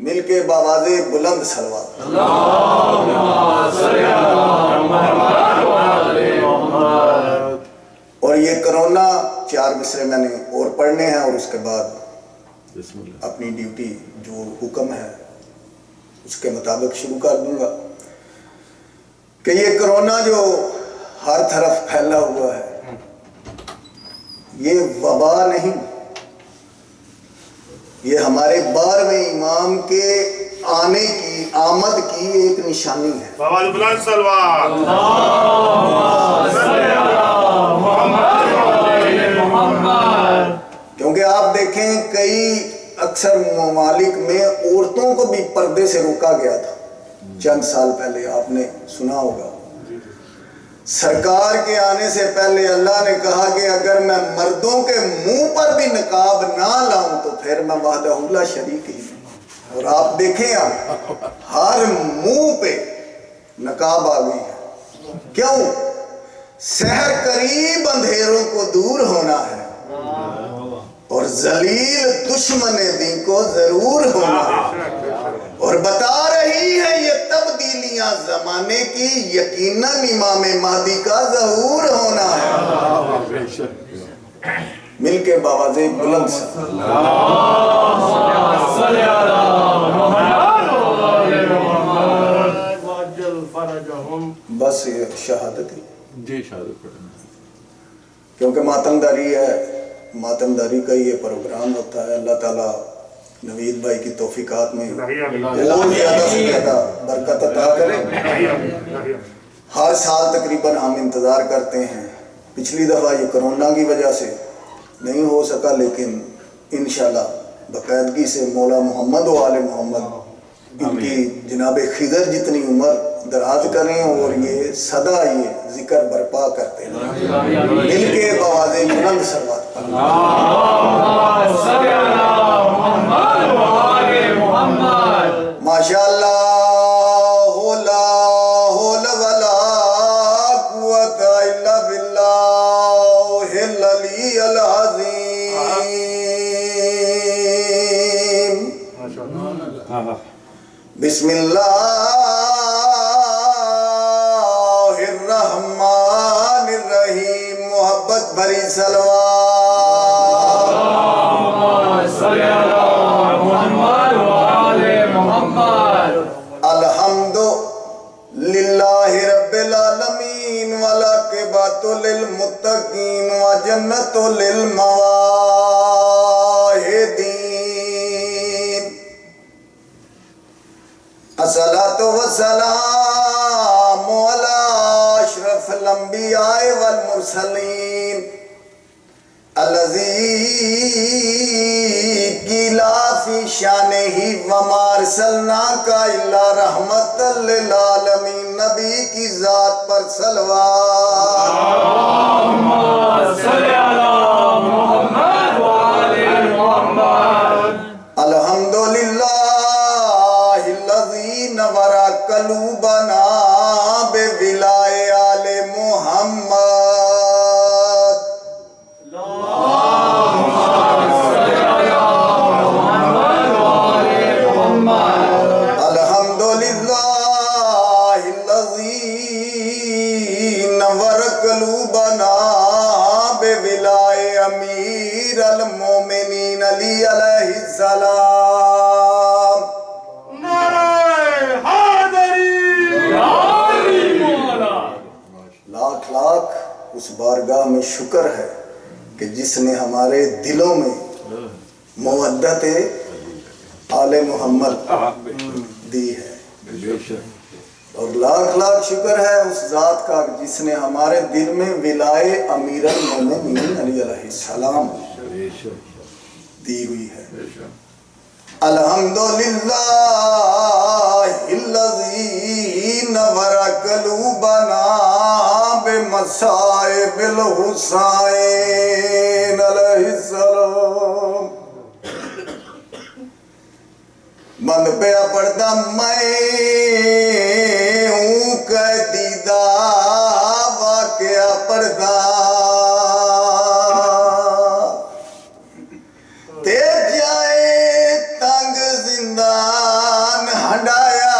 مل کے باواز بلند صلوات. اور یہ کرونا 4 مصرے میں نے اور پڑھنے ہیں، اور اس کے بعد اپنی ڈیوٹی جو حکم ہے اس کے مطابق شروع کر دوں گا. کہ یہ کرونا جو ہر طرف پھیلا ہوا ہے، یہ وبا نہیں، یہ ہمارے 12ویں امام کے آنے کی آمد کی ایک نشانی ہے. کیونکہ آپ دیکھیں کئی اکثر ممالک میں عورتوں کو بھی پردے سے روکا گیا تھا. چند سال پہلے آپ نے سنا ہوگا. سرکار کے آنے سے پہلے اللہ نے کہا کہ اگر میں مردوں کے منہ پر بھی نقاب نہ لاؤں تو پھر میں وحدہ لا شریک ہی. اور آپ دیکھیں اب ہر منہ پہ نقاب آ گئی ہے. کیوں؟ سحر قریب اندھیروں کو دور ہونا ہے، اور ذلیل دشمن دین کو ضرور ہونا ہے. اور بتا رہی ہے یہ تبدیلیاں زمانے کی، یقیناً امام مہدی کا ظہور ہونا ہے. مل کے باواز بلند بس یہ شہادت ہی. جی شہادت پڑھیں. کیونکہ ماتم داری ہے، ماتم داری کا یہ پروگرام ہوتا ہے. اللہ تعالیٰ نوید بھائی کی توفیقات میں اور زیادہ سے زیادہ برکت عطا کرے. ہر سال تقریباً ہم انتظار کرتے ہیں. پچھلی دفعہ یہ کرونا کی وجہ سے نہیں ہو سکا، لیکن انشاءاللہ باقاعدگی سے مولا محمد و آل محمد ان کی جناب خضر جتنی عمر دراز کریں اور یہ صدا یہ ذکر برپا کرتے ہیں. مل کے بواز بلند صلوات ماشاء اللہ. لا حول ولا قوت الا باللہ العلی العظیم. بسم اللہ الرحمن الرحیم. محبت بھری صلوات. الحمد للہ رب العالمین والعاقبۃ للمتقین وجنۃ للمواہدین. الصلاۃ والسلام علی اشرف الانبیاء والمرسلین الذی قیلا فی شانہ وما ارسلناک الا رحمۃ للعالمین. نبی کی ذات پر صلوات. الحمدللہ الذی نور قلوبنا بولائے آل محمد. امیر المومنین علی علیہ السلام. لاکھ لاکھ اس بارگاہ میں شکر ہے کہ جس نے ہمارے دلوں میں مودت آل محمد دی ہے. اور لاکھ لاکھ شکر ہے اس ذات کا جس نے ہمارے دل میں ولائے امیر المومنین علی علیہ السلام دی ہوئی ہے. الحمدللہ الذی نور قلوبنا بمصائب الحسین علیہ السلام. بند پیا پڑھتا میں ہوں قیدیدہ واقعہ پڑھتا تے جائے تنگ زندان ہنڈایا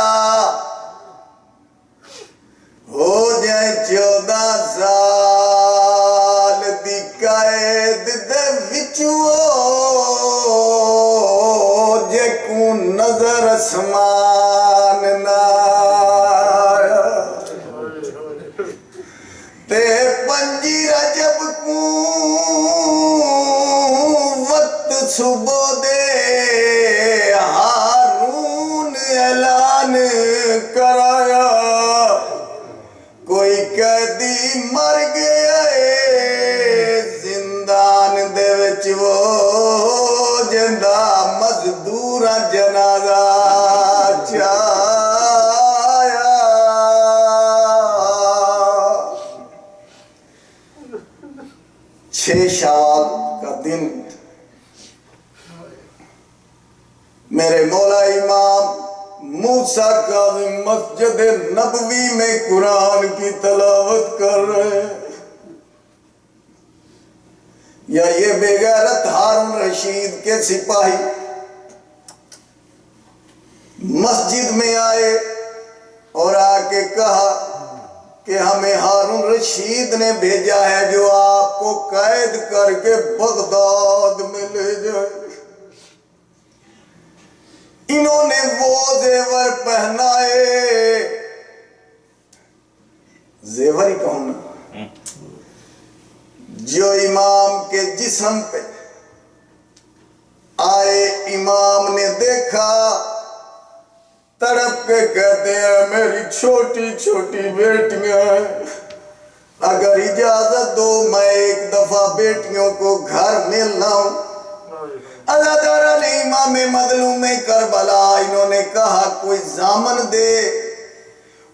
ہو جائے 14 سال دی قید دے وچوں جے کو نظر اسمان نہ آیا تے 5 رجب کو وقت صبح دے ہارون اعلان کرایا کوئی قیدی مر گیا زندان دے وچ وہ جندہ مزدورا جنازہ چایا. 6 شوال کا دن میرے مولا امام موسیٰ کاظم مسجد نبوی میں قرآن کی تلاوت کر رہے ہیں. یا یہ بے غیرت ہارون رشید کے سپاہی مسجد میں آئے اور آ کے کہا کہ ہمیں ہارون رشید نے بھیجا ہے جو آپ کو قید کر کے بغداد میں لے جائے. انہوں نے وہ زیور پہنائے، زیور ہی کہوں نا، جو امام کے جسم پہ آئے. امام نے دیکھا، تڑپ کے کہتے ہیں میری چھوٹی چھوٹی بیٹیاں ہیں، اگر اجازت دو میں ایک دفعہ بیٹیوں کو گھر میں لاؤں. عزادارہ نے امام مظلوم کربلا انہوں نے کہا کوئی ضامن دے.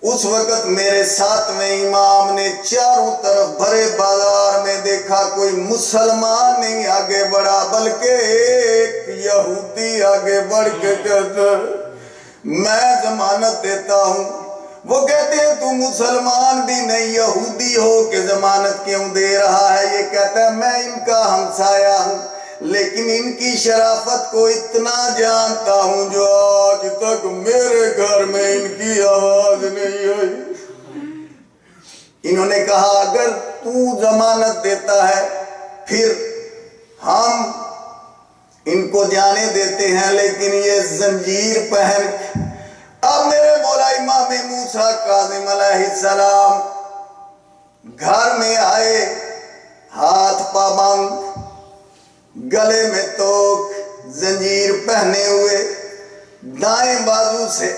اس وقت میرے ساتھ میں امام نے چاروں طرف بھرے بازار میں دیکھا کوئی مسلمان نہیں آگے بڑھا بلکہ ایک یہودی آگے بڑھ کے کہتا میں ضمانت دیتا ہوں. وہ کہتے ہیں تو مسلمان بھی نہیں یہودی ہو کہ ضمانت کیوں دے رہا ہے؟ یہ کہتا ہے میں ان کا ہمسایہ ہوں لیکن ان کی شرافت کو اتنا جانتا ہوں جو آج تک میرے گھر میں ان کی آواز نہیں آئی. انہوں نے کہا اگر تو ضمانت دیتا ہے پھر ہم ان کو جانے دیتے ہیں لیکن یہ زنجیر پہن. اب میرے مولا امام موسیٰ کاظم علیہ السلام گھر میں آئے، ہاتھ پابند، گلے میں توک، زنجیر پہنے ہوئے، دائیں بازو سے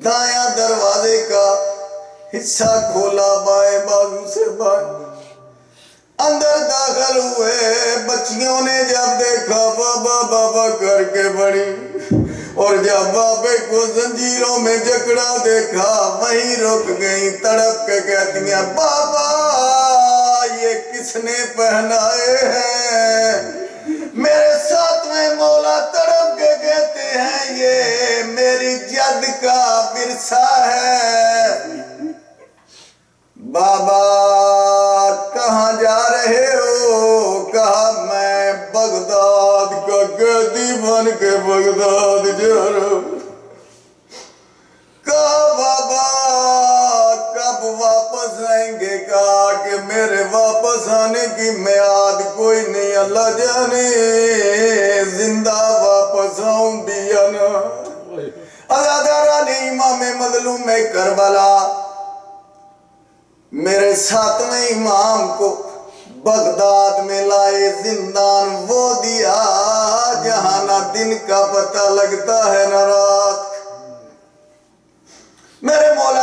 دایاں دروازے کا حصہ کھولا، بائیں بازو سے بائیں اندر داخل ہوئے. بچیوں نے جب دیکھا بابا بابا کر کے بڑی، اور جب بابے کو زنجیروں میں جکڑا دیکھا وہیں رک گئی. تڑپ کے کہتی ہیں بابا یہ کس نے پہنائے ہیں؟ میرے ساتھ میں مولا تڑپ کے کہتے ہیں یہ میری جد کا ورثہ ہے. بابا کہاں جا رہے ہو؟ کہا میں بغداد کا قیدی بن کے بغداد جا رہا ہوں. کہا بابا کب واپس آئیں گے؟ کہا کہ میرے واپس آنے کی میعاد کوئی نہیں، اللہ جانے زندہ واپس آؤں بھی یا نہ. عزادارہ نے امام مظلوم کربلا میرے ساتویں امام کو بغداد میں لائے. زندان وہ دیا جہاں نہ دن کا پتہ لگتا ہے نہ رات. میرے مولا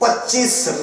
25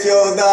14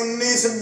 19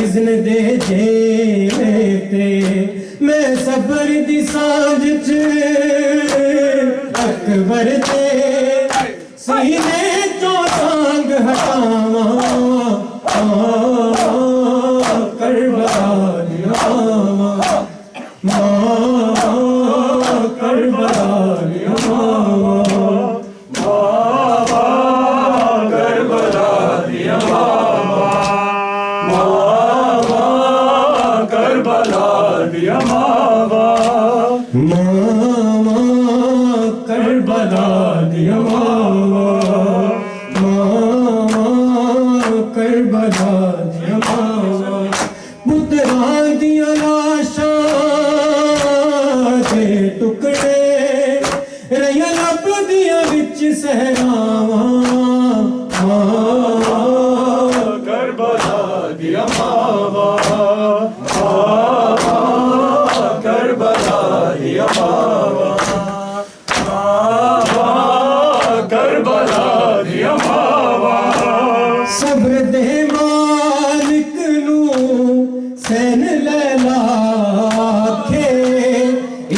اذن دے جے میں صبر دی سانج چ اکبر دے سینے تو سانگ ہٹاواں کربلا دی ماں کربلا دی ماں کربلا دی کربلا دیا ماوا ماوا کربلا دیا ماوا ماوا کربلا دیا ماوا پتراں دیا لاشاں دے ٹکڑے رہیا لب دیا وچ صحراواں کربلا دیا ماوا کربلا دیا ماوا کربلا دیا ماوا صبر دے مالک نو سین لیلا کھے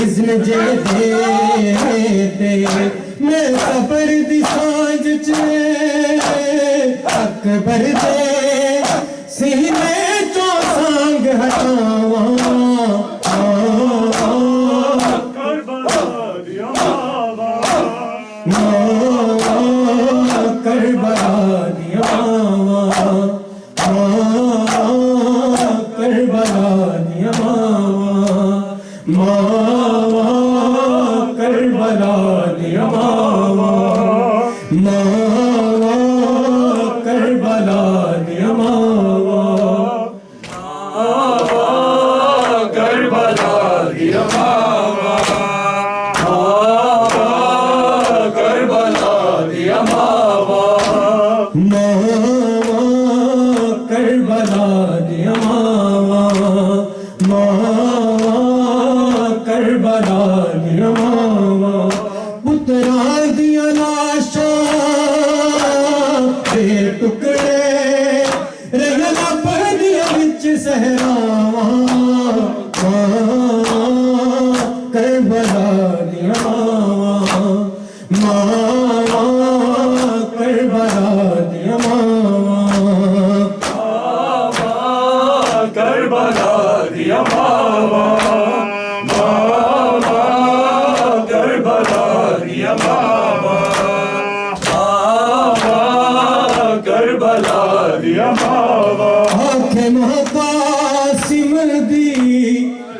اذن جے دے میں صبر دی سانج چ اکبر دے سینے تو سانگ ہٹاواں کربلا دیا ماوا کربلا دیا ماوا کربلا دیا ماوا کربلا دیا ماوا کربلا دیا ماوا کربلا دیا ماوا کربلا دیا ماوا کربلا دیا ماوا کربلا دیا ماوا پتراں دیا لاشاں دے ٹکڑے رہیا لب دیا وچ صحراواں کربلا دیا ماوا کربلا دیا ماوا کربلا دیا ماوا کربلا دیا ماوا کربلا دیا ماوا حاکم قاسم دی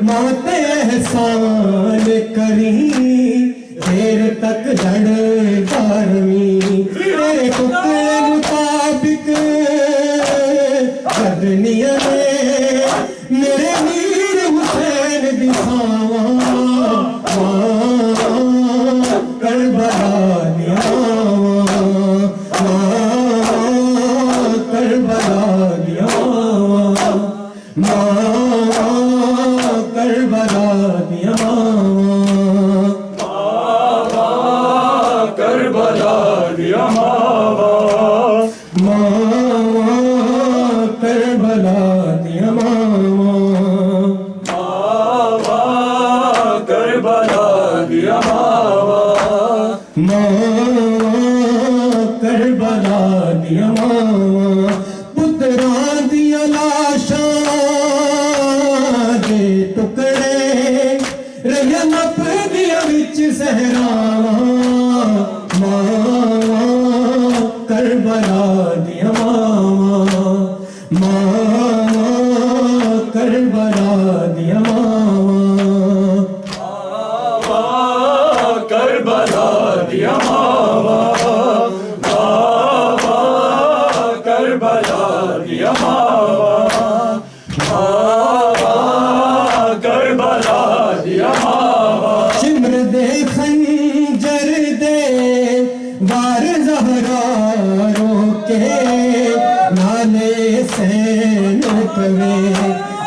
مات احسان کری دیر تک جڑ دارمی تیرے حکم مطابق کرنیا نے میرے میر حسین دی ساواں کربلا دیا کربلا دیا کربلا دیا کربلا دیا ماوا کربلا دیا ماوا کربلا دیا ماوا کربلا دیا ماوا پتراں دیا لاشاں دے ٹکڑے رہیا لب دیا وچ صحراواں کربلا دیا ماوا کربلا دیا ماوا کربلا دیا ماوا کربلا دیا ماوا کربلا دیا ماوا چمر دے خنجر دے وار زہرا روکے نالے سین پوے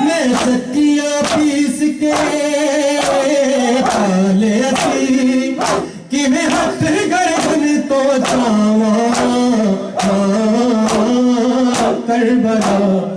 میں سکیاں پیس کے پالے اسی کہ میں ہاتھ گردن تو چاواں کربلا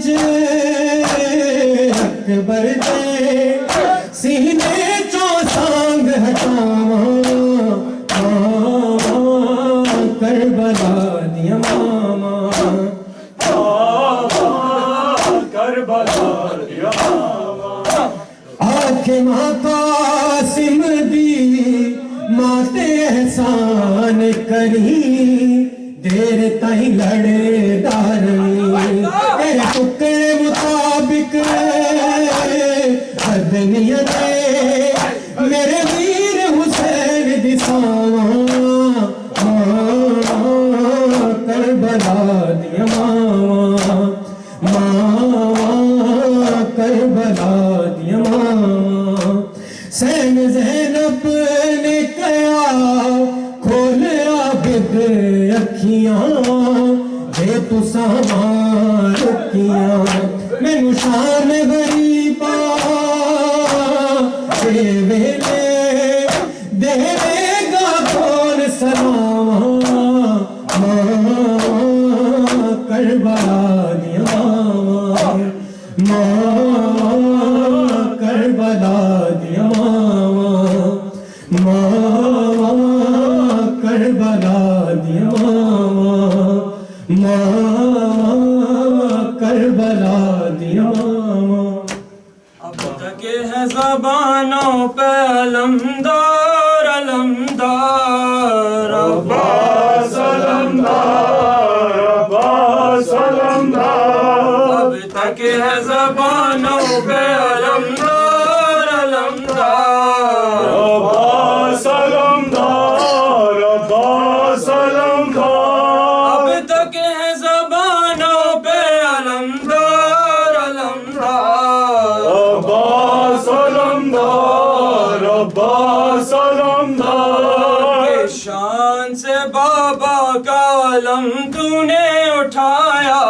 وچ اکبر دے سینے چوں سانگ ہٹاواں کربلا دیا ماما آنکھ ماں قاسم دی ماں تے احسان کری دیر تائیں لڑے دارنی تیرے ٹکڑے مطابق بدنیاں دے میرے ویر حسین دی ساواں کربلا دیا ماما کربلا دیا ماما سین زینب نے کیا کھولیا بد اکھیاں دے تو سامان رکھیاں مینوں شان غریبا دے ویلے دے گا کون سلام کربلا دیا ماما کربلا دیا ماما کربلا دیا ماما کربلا دیا ماما اب تک ہے زبانوں پہ علمدار علمدار عباس علمدار عباس علمدار اب تک ہے زبانوں پہ علمدار علمدار عباس علمدار عباس علمدار اب تک ہے زبانوں پہ علمدار علمدار عباس علمدار عباس علمدار شان سے بابا کا علم تو نے اٹھایا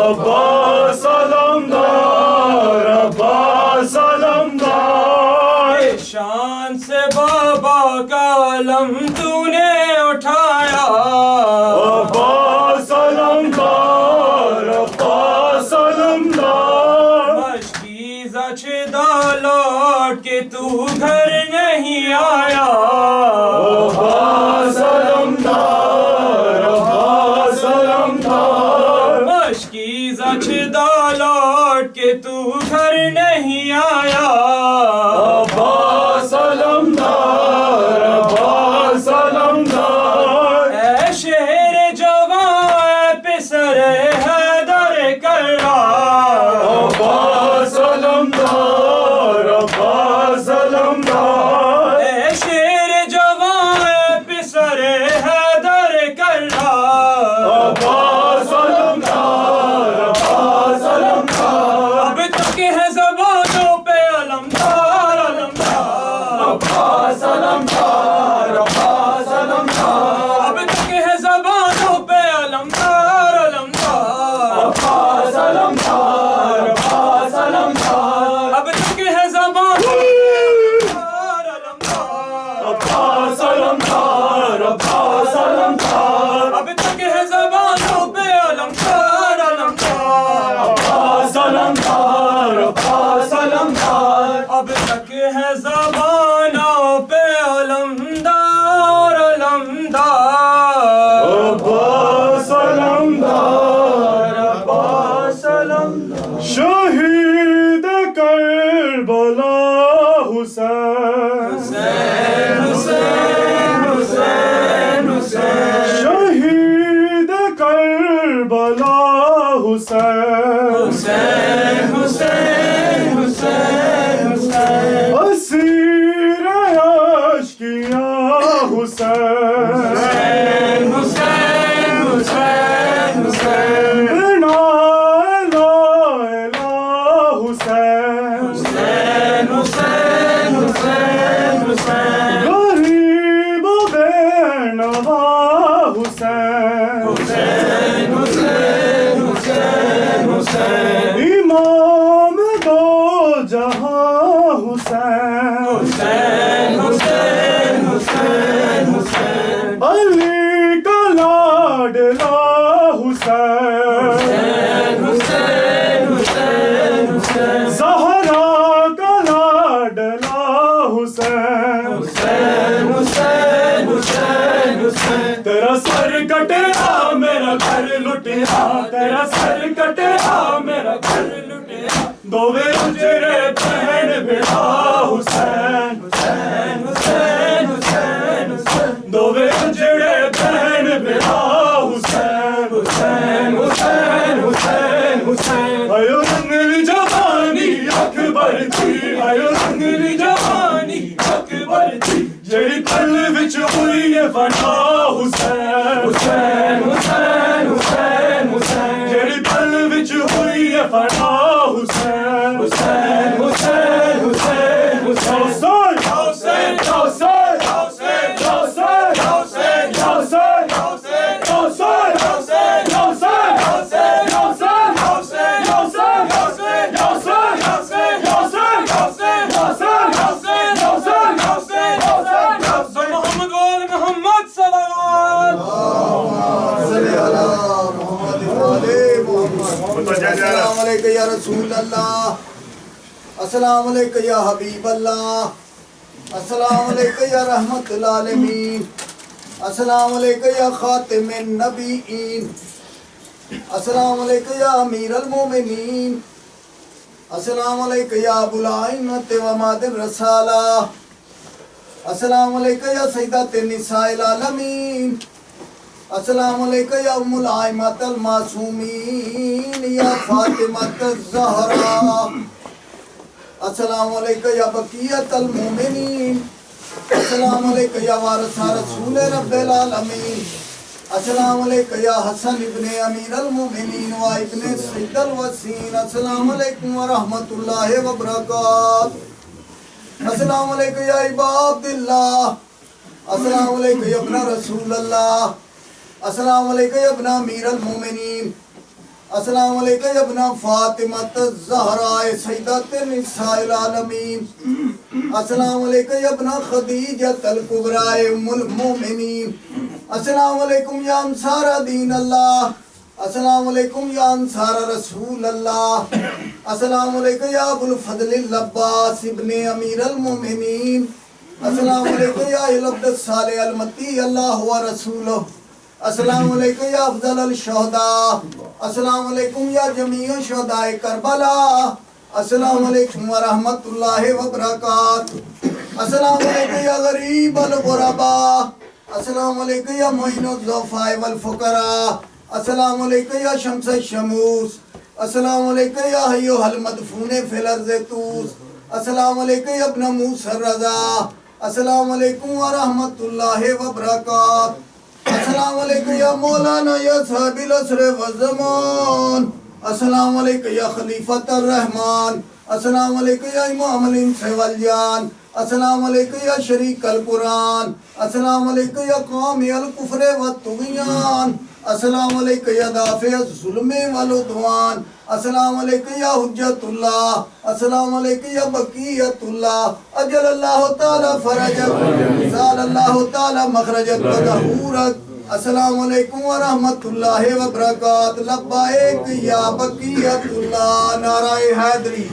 عباس علمدار عباس علمدار شان سے بابا کا علم تو نے اٹھایا عباس علمدار عباس علمدار مشکیزہ چھدا لوٹ کے تو گھر نہیں آیا عباس علمدار عباس علمدار مشکیزہ چھدا لوٹ کے تو گھر نہیں آیا عباس علمدار عباس علمدار اے شہر جوان پسر حیدر کرار عباس علمدار عباس علمدار اے شہر جوان پسر حیدر کرار عباس علمدار عباس علمدار اب تک ہے زبانوں پہ علمدار علمدار عباس علمدار عباس علمدار اب تک ہے زبانوں پہ علمدار علمدار عباس علمدار عباس علمدار اب تک ہے زبانوں پہ علمدار عباس علمدار عباس علمدار اب تک ہے زبانوں پہ علمدار علمدار عباس علمدار عباس علمدار اب تک ہے زبانوں پہ علمدار علمدار عباس علمدار عباس علمدار شہید کربلا حسین حسین حسین حسین شہید کربلا حسین حسین حسین حسین اسیر عشقیاں حسین حسین حسین حسین بنا الہ الہ حسین حسین حسین حسین حسین غریب و بے نوا حسین حسین حسین حسین حسین امام دو جہاں حسین حسین حسین حسین حسین حسین آیا رنگلی جوانی اکبر دی آیا رنگلی جوانی اکبر دی جڑی پل وچ ہوئی ہے فنا حسین حسین حسین حسین حسین جڑی پل وچ ہوئی ہے فنا حسین حسین حسین حسین حسین حسین حسین السلام علیکم یا رسول اللہ السلام علیکم یا حبیب اللہ السلام علیکم یا رحمت العالمین السلام علیکم یا خاتم النبیین السلام علیکم یا امیر المومنین السلام علیکم یا ابو العینت و ماد الرسالہ السلام علیکم یا سیدات النساء العالمین السلام علیکم یا ام الائمۃ المعصومین یا فاطمۃ الزہرا السلام علیکم یا بقیت المومنین السلام علیکم یا وارث رسول رب العالمین السلام علیکم یا حسن ابن امیر المومنین و ابن سید الوسین السلام علیکم ورحمۃ اللہ وبرکاتہ السلام علیکم یا عباد اللہ السلام علیکم یا ابن رسول اللہ السلام علیکم یا ابن امیر المومنین السلام علیکم یا ابن فاطمۃ الزہراء سیدۃ النساء العالمین السلام علیکم یا ابن خدیجۃ الکبریٰ ام المومنین السلام علیکم یا انصار دین اللہ السلام علیکم یا انصار رسول اللہ السلام علیکم یا ابو الفضل العباس ابن امیر المومنین السلام علیکم یا عبد الصالح المتی اللہ و رسولہ السلام علیکم یا افضل الشہداء السلام علیکم یا جمیع شہداء کربلا السلام علیکم ورحمت اللہ وبرکاتہ السلام علیکم یا غریب الغرباء السلام علیکم یا معین الضعفاء والفقراء السلام علیکم یا شمس الشموس السلام علیکم یا حیو المدفون فی الارض توس السلام علیکم یا ابن موسیٰ الرضا السلام علیکم ورحمت اللہ وبرکاتہ السلام علیکم یا مولانا یا صاحب العصر والزمان السلام علیکم یا خلیفۃ الرحمن السلام علیکم یا امام الانس والجان السلام علیکم یا شریک القرآن السلام علیکم یا قامی الکفر والطغیان السلام علیکم یا دافع الظلم والعدوان السلام علیکم یا حجت اللہ السلام علیکم یا بقیت اللہ اجل اللہ تعالی فرجک زال اللہ تعالی مخرجک وظہورک السلام علیکم ورحمت اللہ وبرکاتہ لبیک یا بقیت اللہ نعرہ حیدری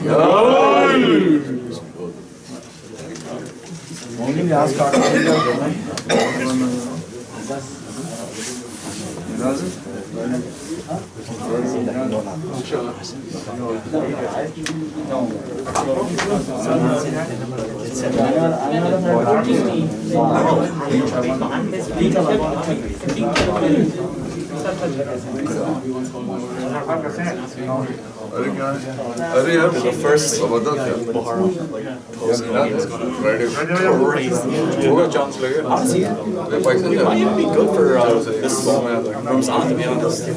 ارے یار the first Ramadan ہوگا چانس لگے It'd be good for this Ramzan, to be honest.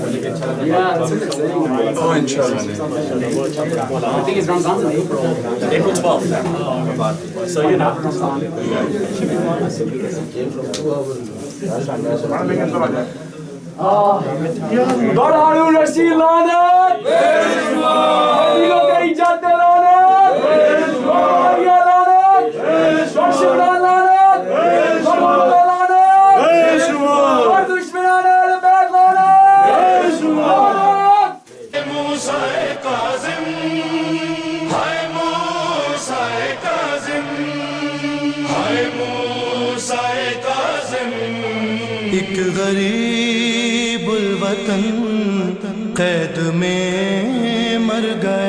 oh inshallah The thing is, Ramzan's in April 12th. So, you know. بڑھاڑو رسی لانت حدیقوں کے ایجاد لانت بڑھیا لانت شمشدان لانت مرمون لانت اور دشمنان اہل بیت لانت موسیٰ کاظم ہائے موسیٰ کاظم ہائے موسیٰ کاظم ایک غریب الوطن قید میں مر گیا